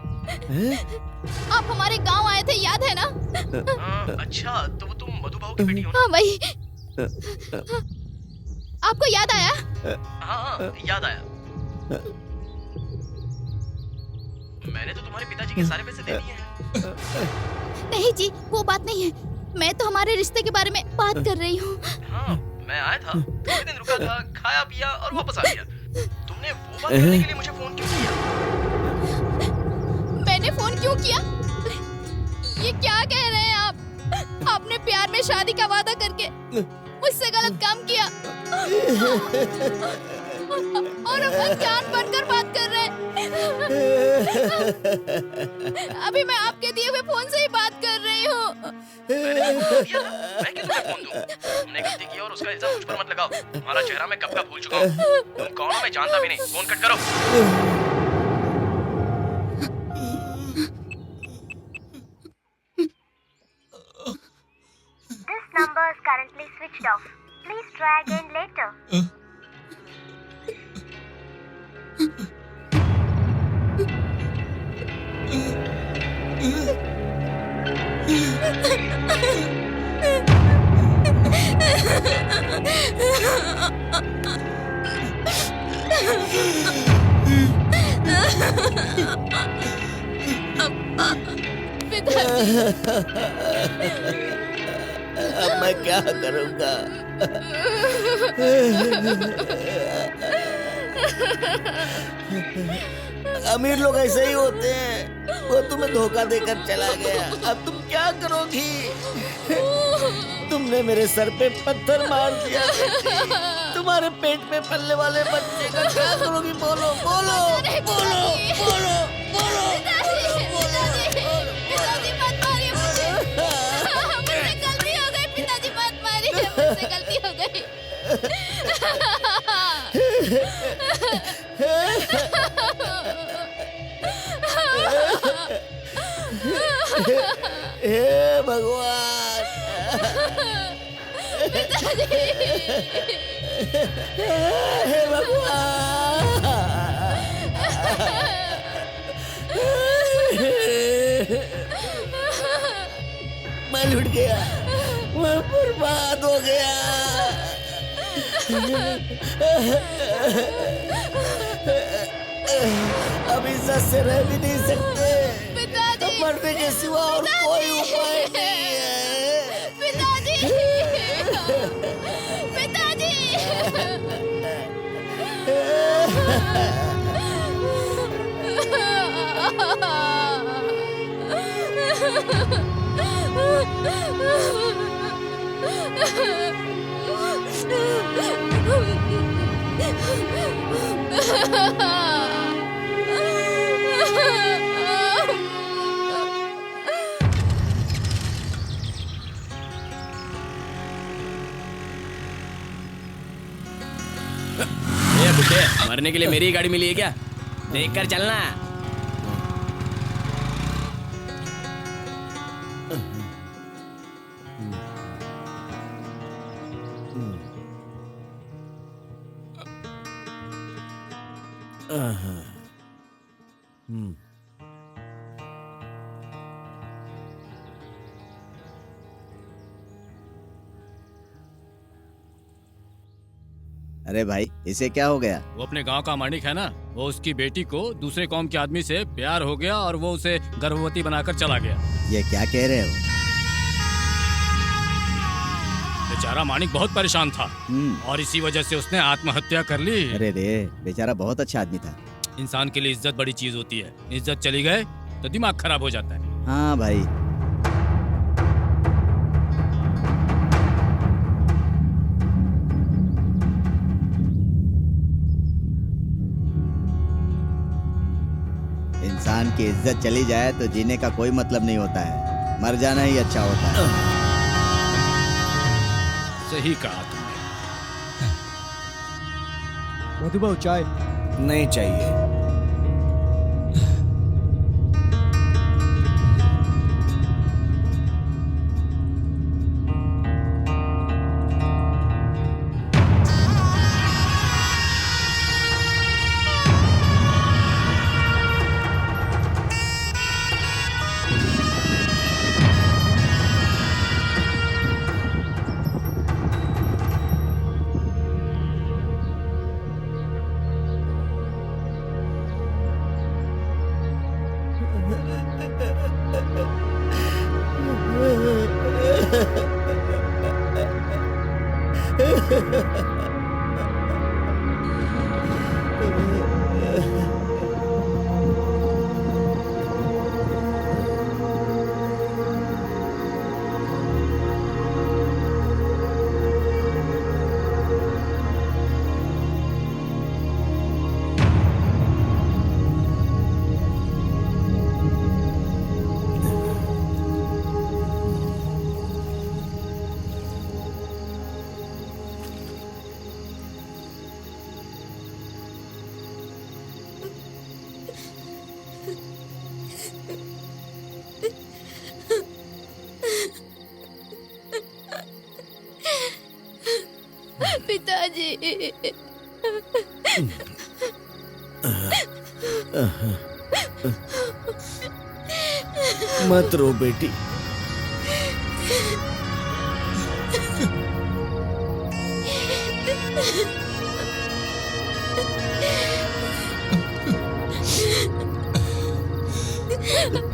आप हमारे गांव आए थे, याद है ना? अच्छा, तो वो तुम मधु भाऊ की बेटी हो ना? हाँ वही। आपको याद आया? हाँ याद आया। मैंने तो तुम्हारे पिताजी के सारे पैसे दे दिए हैं। नहीं जी, वो बात नहीं है। मैं तो हमारे रिश्ते के बारे में बात कर रही हूँ। हाँ, मैं आया था, थोड़े दिन रुका था, खाया पिया और वापस आ गया। तुमने वो बात करने के लिए मुझे फोन क्यों किया? मैंने फोन क्यों किया? ये क्या कह रहे हैं आप? आपने प्यार में शादी का वादा करके मुझसे गलत काम किया और अब अनजान बनकर बात कर रहे हैं। अभी मैं आपके दिए हुए फोन से ही बात कर रही हूँ। मैं क्यों तुम्हें फोन दूं? तुमने गलती की और उसका इल्जाम मुझ पर मत लगाओ। तुम्हारा चेहरा मैं कब का भूल चुका हूँ। तुम कौन हो मैं जानता भी नहीं। फोन कट करो। This number is currently switched off. Please try again later. अब मैं क्या करूंगा? अमीर लोग ऐसे ही होते हैं। वो तुम्हें धोखा देकर चला गया, अब तुम क्या करोगी? तुमने मेरे सर पे पत्थर मार दिया। तुम्हारे पेट में पलने वाले बच्चे का क्या करोगी? बोलो बोलो बोलो बोलो बोलो। पिताजी मत मारिए मुझे। मुझसे गलती हो गई पिताजी, मत मारिए, मुझसे गलती हो गई। हे भगवान, हे भगवान, मैं लुट गया, मैं बर्बाद हो गया। अब इज्जत से रह भी नहीं सकते। मरने के सिवा और कोई उपाय नहीं है। पिताजी, पिताजी। ये बुड्ढे, मरने के लिए मेरी ही गाड़ी मिली है क्या? देख कर चलना। अरे भाई, इसे क्या हो गया? वो अपने गांव का मानिक है ना, वो उसकी बेटी को दूसरे कौम के आदमी से प्यार हो गया और वो उसे गर्भवती बनाकर चला गया। ये क्या कह रहे हो? बेचारा मानिक बहुत परेशान था और इसी वजह से उसने आत्महत्या कर ली। अरे रे, बेचारा बहुत अच्छा आदमी था। इंसान के लिए इज्जत बड़ी चीज होती है। इज्जत चली गए तो दिमाग खराब हो जाता है। हाँ भाई। इंसान की इज्जत चली जाए तो जीने का कोई मतलब नहीं होता है, मर जाना ही अच्छा होता है। सही कहा तुमने। मधुबाबू चाय? नहीं चाहिए। पिताजी। मत रो बेटी।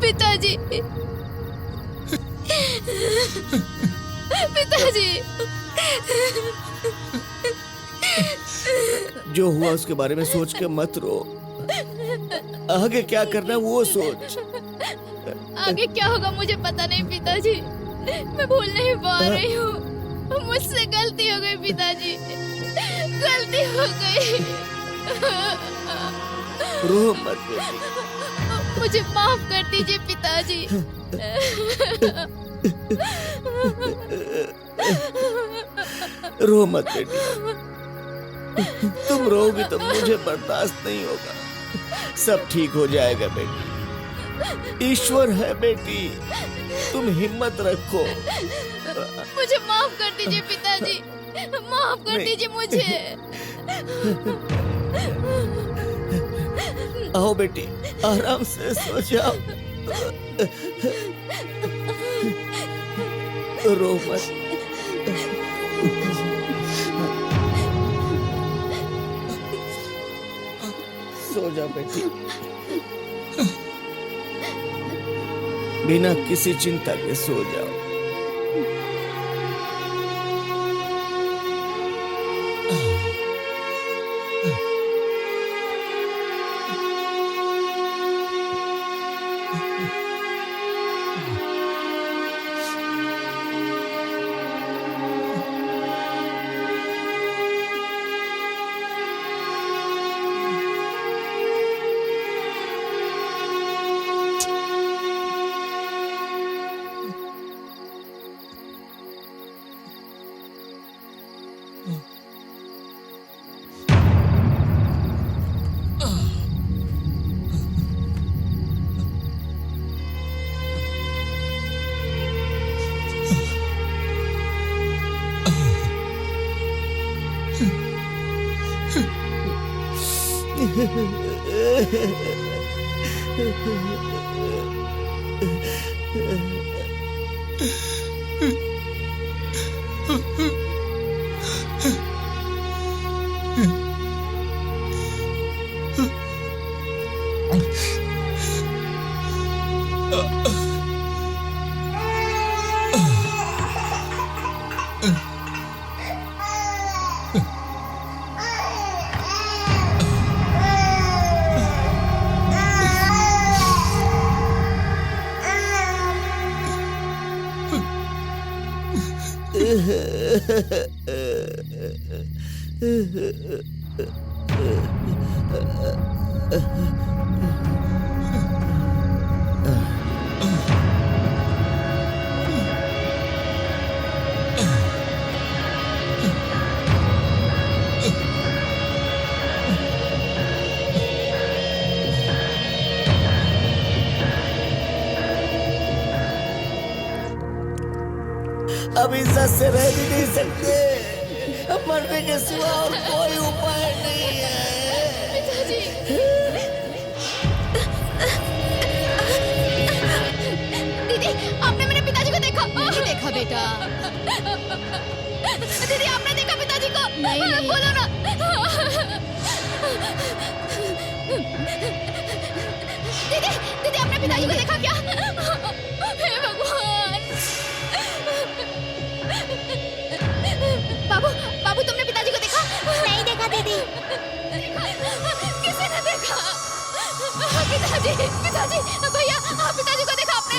पिताजी, पिताजी। जो हुआ उसके बारे में सोच के मत रो। आगे क्या करना है वो सोच। आगे क्या होगा मुझे पता नहीं पिताजी, मैं भूल नहीं पा रही हूँ। मुझसे गलती हो गई पिताजी, गलती हो गई। रो मत बेटी। मुझे माफ कर दीजिए पिताजी। रो मत बेटी, तुम रोगी तो मुझे बर्दाश्त नहीं होगा। सब ठीक हो जाएगा बेटी, ईश्वर है बेटी, तुम हिम्मत रखो। मुझे माफ कर दीजिए पिताजी, माफ कर दीजिए मुझे। आओ बेटी, आराम से सो जाओ, रो मत। सो जा बेटी। बिना किसी चिंता के सो जाओ। अब इज्जत से रह भी नहीं सकते, अब मरने के सिवा और कोई उपाय नहीं है। पिताजी, दीदी आपने मेरे पिताजी को देखा? नहीं देखा बेटा। दीदी आपने देखा पिताजी को? नहीं। बोलो ना। दीदी दीदी आपने पिताजी को देखा क्या? हे भगवान। बाबू बाबू तुमने पिताजी को देखा? नहीं देखा दीदी। किसी ने देखा? पिताजी पिताजी भैया पिताजी को देखा आपने?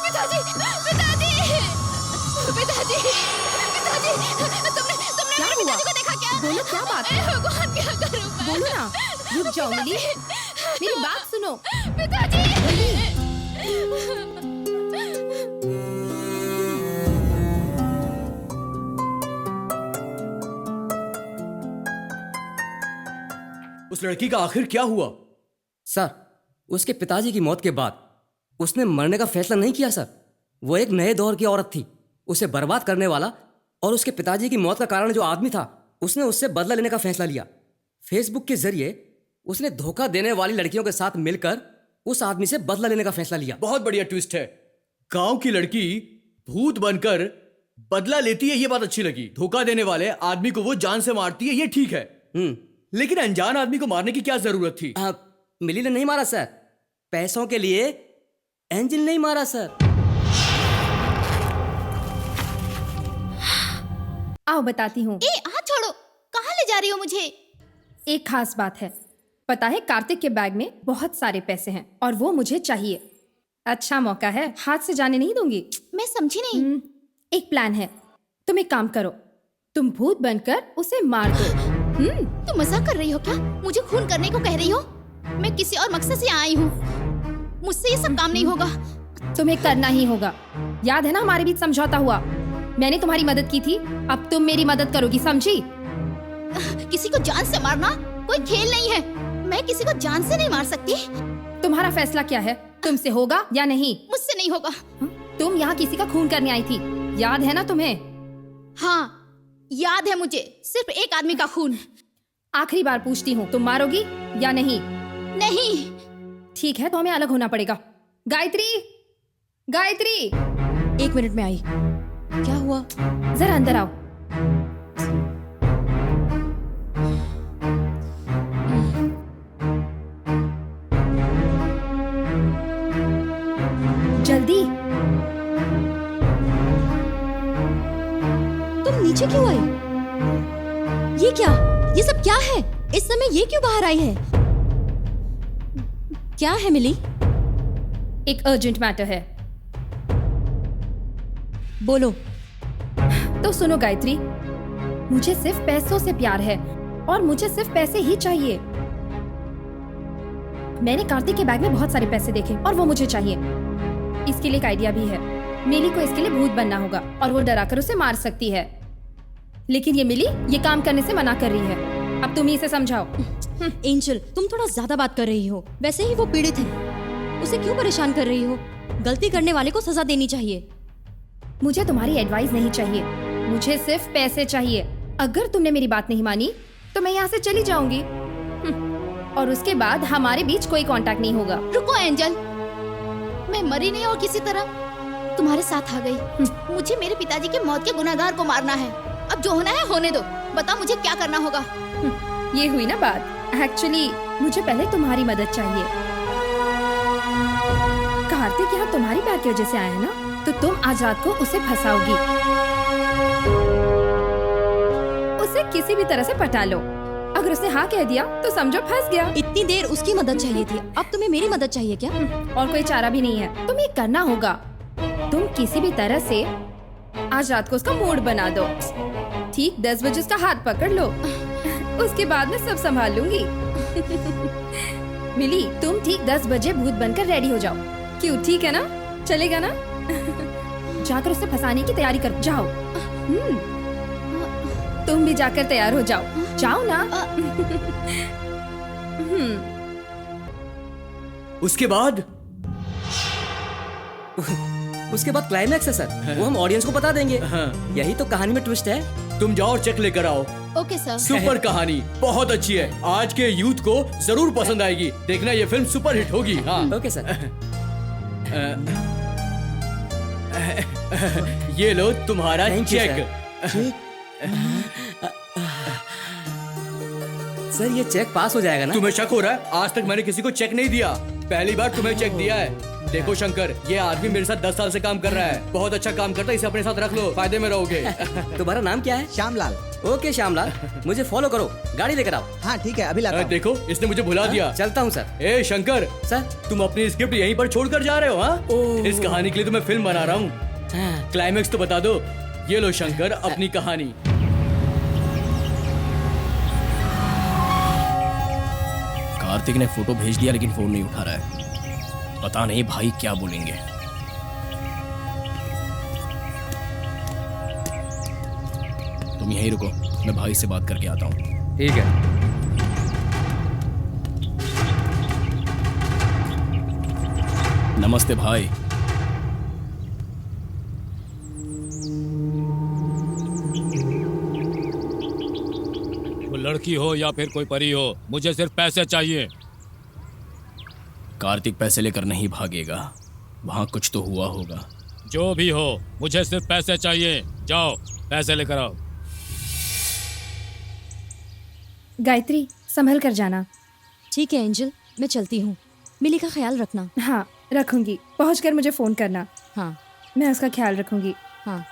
पिताजी पिताजी पिताजी पिताजी तुमने क्या मेरे हुआ? पिताजी को देखा क्या? बोलो क्या बात है? भगवान क्या करूं मैं? बोलो ना, रुक जाओ मिली, मेरी बात सुनो। पिताजी उस लड़की का आखिर क्या हुआ? सर, उसके पिताजी की मौत के बाद उसने मरने का फैसला नहीं किया सर। वो एक नए दौर की औरत थी। उसे बर्बाद करने वाला और उसके पिताजी की मौत का कारण जो आदमी था, उसने उससे बदला लेने का फैसला लिया। फेसबुक के जरिए उसने धोखा देने वाली लड़कियों के साथ मिलकर उस आदमी से बदला लेने का फैसला लिया। बहुत बढ़िया ट्विस्ट है। गांव की लड़की भूत बनकर बदला लेती है, ये बात अच्छी लगी। धोखा देने वाले आदमी को वो जान से मारती है, ये ठीक है। लेकिन अनजान आदमी को मारने की क्या जरूरत थी? मिली ने नहीं मारा सर, पैसों के लिए एंजिल नहीं मारा सर। आओ बताती हूँ। हाथ छोड़ो, कहाँ ले जा रही हो मुझे? एक खास बात है। पता है कार्तिक के बैग में बहुत सारे पैसे हैं और वो मुझे चाहिए। अच्छा मौका है, हाथ से जाने नहीं दूंगी। मैं समझी नहीं। एक प्लान है, तुम एक काम करो, तुम भूत बनकर उसे मार दो। तुम मजाक कर रही हो क्या? मुझे खून करने को कह रही हो? मैं किसी और मकसद से आई हूँ, मुझसे ये सब काम नहीं होगा। तुम्हें करना ही होगा। याद है ना हमारे बीच समझौता हुआ? मैंने तुम्हारी मदद की थी, अब तुम मेरी मदद करोगी, समझी? किसी को जान से मारना कोई खेल नहीं है। मैं किसी को जान से नहीं मार सकती। तुम्हारा फैसला क्या है? तुमसे होगा या नहीं? मुझसे नहीं होगा। तुम यहाँ किसी का खून करने आई थी, याद है ना तुम्हें? हाँ याद है मुझे, सिर्फ एक आदमी का खून। आखिरी बार पूछती हूँ, तुम मारोगी या नहीं? नहीं। ठीक है, तो हमें अलग होना पड़ेगा। गायत्री, गायत्री, 1 मिनट में आई। क्या हुआ? जरा अंदर आओ। नीचे क्यों आई? ये क्या? ये सब क्या है? इस समय ये क्यों बाहर आई है? क्या है मिली? एक अर्जेंट मैटर है। बोलो। तो सुनो गायत्री, मुझे सिर्फ पैसों से प्यार है और मुझे सिर्फ पैसे ही चाहिए। मैंने कार्तिक के बैग में बहुत सारे पैसे देखे और वो मुझे चाहिए। इसके लिए एक आइडिया भी है। मिली को इसके लिए भूत बनना होगा और वो डराकर उसे मार सकती है। लेकिन ये मिली ये काम करने से मना कर रही है। अब तुम ही इसे समझाओ। एंजल, तुम थोड़ा ज्यादा बात कर रही हो। वैसे ही वो पीड़ित है, उसे क्यों परेशान कर रही हो? गलती करने वाले को सजा देनी चाहिए। मुझे तुम्हारी एडवाइस नहीं चाहिए, मुझे सिर्फ पैसे चाहिए। अगर तुमने मेरी बात नहीं मानी तो मैं यहाँ से चली जाऊंगी और उसके बाद हमारे बीच कोई कांटेक्ट नहीं होगा। रुको एंजल, मैं मरी नहीं और किसी तरह तुम्हारे साथ आ गई। मुझे मेरे पिताजी के मौत के गुनहगार को मारना है। अब जो होना है होने दो। बताओ मुझे क्या करना होगा? ये हुई ना बात। एक्चुअली मुझे पहले तुम्हारी मदद चाहिए। कार्तिक यहाँ तुम्हारी प्यार की वजह से आया है ना, तो तुम आज रात को उसे फंसाओगी। उसे किसी भी तरह से पटा लो। अगर उसने हाँ कह दिया तो समझो फंस गया। इतनी देर उसकी मदद चाहिए थी, अब तुम्हें मेरी मदद चाहिए क्या? और कोई चारा भी नहीं है। तुम्हें करना होगा, तुम किसी भी तरह से आज रात को उसका मूड बना दो। ठीक 10 बजे उसका हाथ पकड़ लो, उसके बाद मैं सब संभाल लूंगी। मिली, तुम ठीक 10 बजे भूत बनकर रेडी हो जाओ। क्यों, ठीक है ना? चलेगा ना? जाकर उसे फंसाने की तैयारी कर जाओ। तुम भी जाकर तैयार हो जाओ। जाओ ना। उसके बाद क्लाइमैक्स है सर। वो हम ऑडियंस को बता देंगे। यही तो कहानी में ट्विस्ट है। तुम जाओ और चेक लेकर आओ। Okay sir. सुपर कहानी, बहुत अच्छी है। आज के यूथ को जरूर पसंद आएगी। देखना ये फिल्म सुपर हिट होगी। हाँ ओके सर। ये लो तुम्हारा चेक। सर ये चेक पास हो जाएगा ना? तुम्हें शक हो रहा है? आज तक मैंने किसी को चेक नहीं दिया, पहली बार तुम्हें चेक दिया है। देखो शंकर, ये आदमी मेरे साथ 10 साल से काम कर रहा है। बहुत अच्छा काम करता है, इसे अपने साथ रख लो, फायदे में रहोगे। तुम्हारा नाम क्या है? श्यामलाल। ओके श्यामलाल, मुझे फॉलो करो, गाड़ी लेकर आओ। हाँ ठीक है, अभी लाता हूँ। देखो इसने मुझे भुला दिया। चलता हूँ सर। ए शंकर सर, तुम अपनी स्क्रिप्ट यहीं पर छोड़कर जा रहे हो? हाँ, इस कहानी के लिए तो मैं फिल्म बना रहा हूँ। क्लाइमेक्स तो बता दो। ये लो शंकर अपनी कहानी। कार्तिक ने फोटो भेज दिया लेकिन फोन नहीं उठा रहा है। पता नहीं भाई क्या बोलेंगे। तुम यहीं रुको, मैं भाई से बात करके आता हूँ। ठीक है। नमस्ते भाई। वो लड़की हो या फिर कोई परी हो, मुझे सिर्फ पैसे चाहिए। कार्तिक पैसे लेकर नहीं भागेगा, वहां कुछ तो हुआ होगा। जो भी हो, मुझे सिर्फ पैसे चाहिए। जाओ पैसे लेकर आओ। गायत्री, संभल कर जाना। ठीक है एंजल, मैं चलती हूँ। मिली का ख्याल रखना। हाँ रखूंगी। पहुंचकर मुझे फोन करना। हाँ मैं उसका ख्याल रखूंगी। हाँ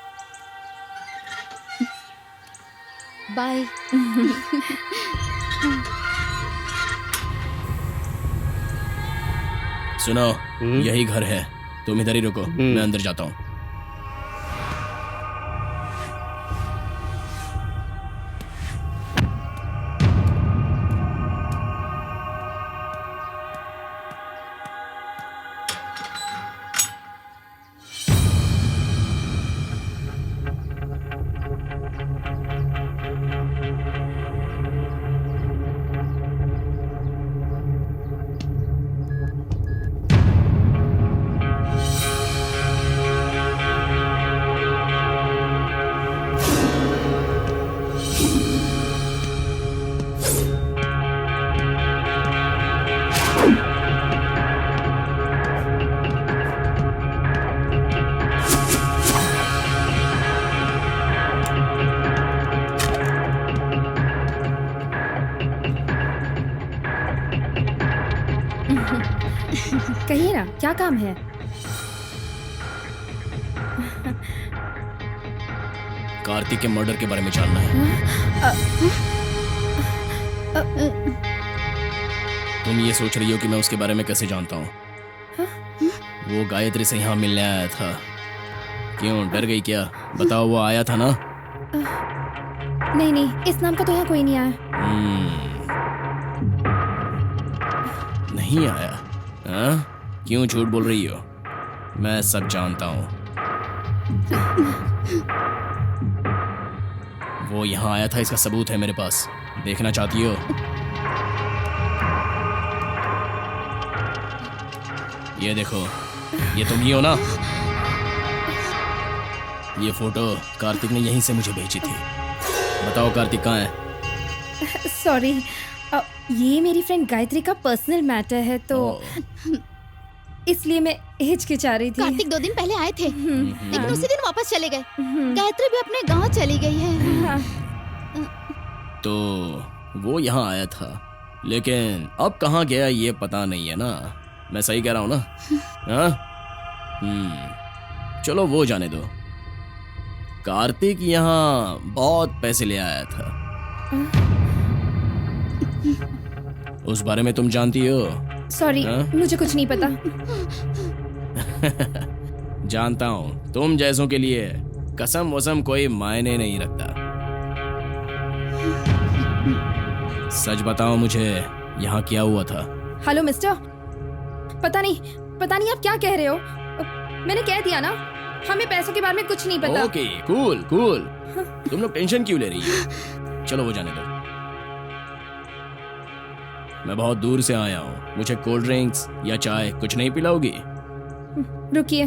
बाय। सुनो, यही घर है, तुम इधर ही रुको, मैं अंदर जाता हूँ। कहिए ना, क्या काम है? कार्तिक के मर्डर के बारे में जानना है। तुम ये सोच रही हो कि मैं उसके बारे में कैसे जानता हूँ? वो गायत्री से यहाँ मिलने आया था। क्यों, डर गई क्या? बताओ, वो आया था ना? नहीं नहीं, इस नाम का तो यहाँ कोई नहीं आया। नहीं आया? हाँ? क्यों झूठ बोल रही हो? मैं सब जानता हूँ। वो यहाँ आया था, इसका सबूत है मेरे पास। देखना चाहती हो? ये देखो, ये तुम ही हो ना? ये फोटो कार्तिक ने यहीं से मुझे भेजी थी। बताओ कार्तिक कहाँ है? सॉरी, ये मेरी फ्रेंड गायत्री का पर्सनल मैटर है, तो इसलिए मैं हिचकिचा रही थी। कार्तिक 2 दिन पहले आए थे, लेकिन उसी दिन वापस चले गए। गायत्री भी अपने गांव चली गई है। तो वो यहाँ आया था, लेकिन अब कहाँ गया ये पता नहीं है ना। मैं सही कह रहा हूँ ना? हाँ? चलो वो जाने दो। कार्तिक यहाँ बहुत पैसे ले आया था। उस बारे में तुम जानती हो? सॉरी, मुझे कुछ नहीं पता। जानता हूँ, तुम जैसों के लिए कसम वसम कोई मायने नहीं रखता। सच बताओ मुझे, यहाँ क्या हुआ था? हेलो मिस्टर, पता नहीं आप क्या कह रहे हो। मैंने कह दिया ना, हमें पैसों के बारे में कुछ नहीं पता। Okay, cool. तुम लोग टेंशन क्यों ले रही हो? चलो वो जाने दो। मैं बहुत दूर से आया हूँ। मुझे कोल्ड ड्रिंक्स या चाय कुछ नहीं पिलाओगी? रुकिए।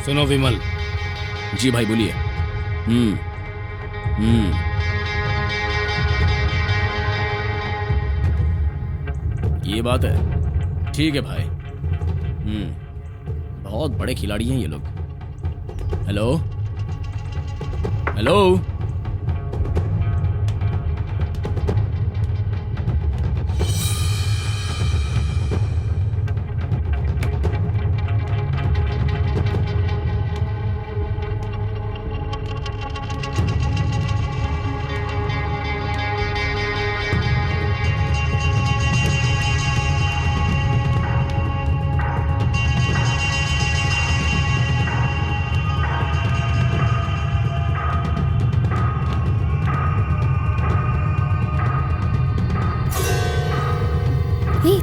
सुनो विमल। जी भाई बोलिए। ये बात है, ठीक है भाई। बहुत बड़े खिलाड़ी हैं ये लोग। हेलो हेलो,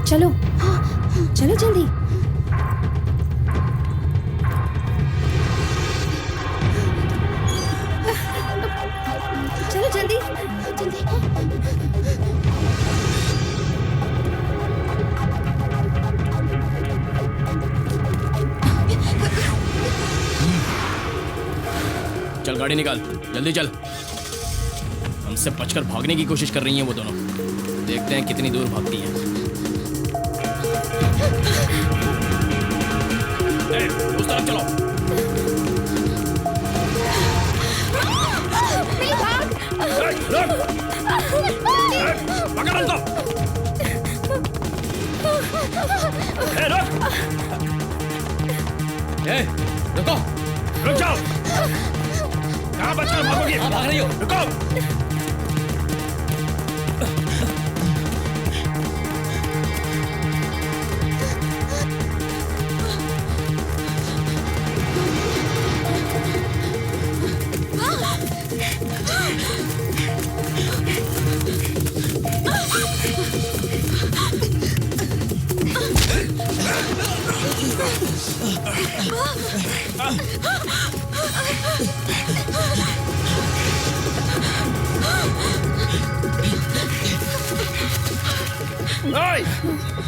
चलो चलो जल्दी। चलो जल्दी जल्दी। चल गाड़ी निकाल, जल्दी चल। हमसे बचकर भागने की कोशिश कर रही हैं वो दोनों। देखते हैं कितनी दूर भागती हैं। उस तरफ चलो। नहीं भाग। पकड़ उनको। रुको, रुक जाओ। कहाँ बचकर भागोगी? भाग रही हो? रुको।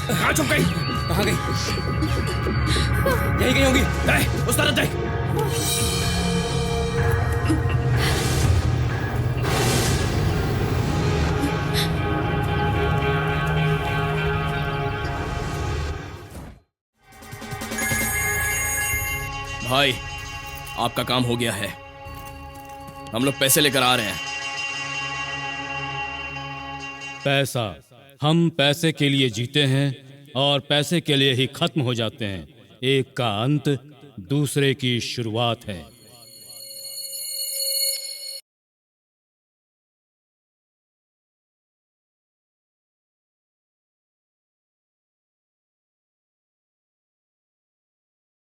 कहाँ छुप गई? कहाँ गई? यही गई होगी। उस तरफ जाए। भाई, आपका काम हो गया है। हम लोग पैसे लेकर आ रहे हैं। पैसा, हम पैसे के लिए जीते हैं और पैसे के लिए ही खत्म हो जाते हैं। एक का अंत दूसरे की शुरुआत है।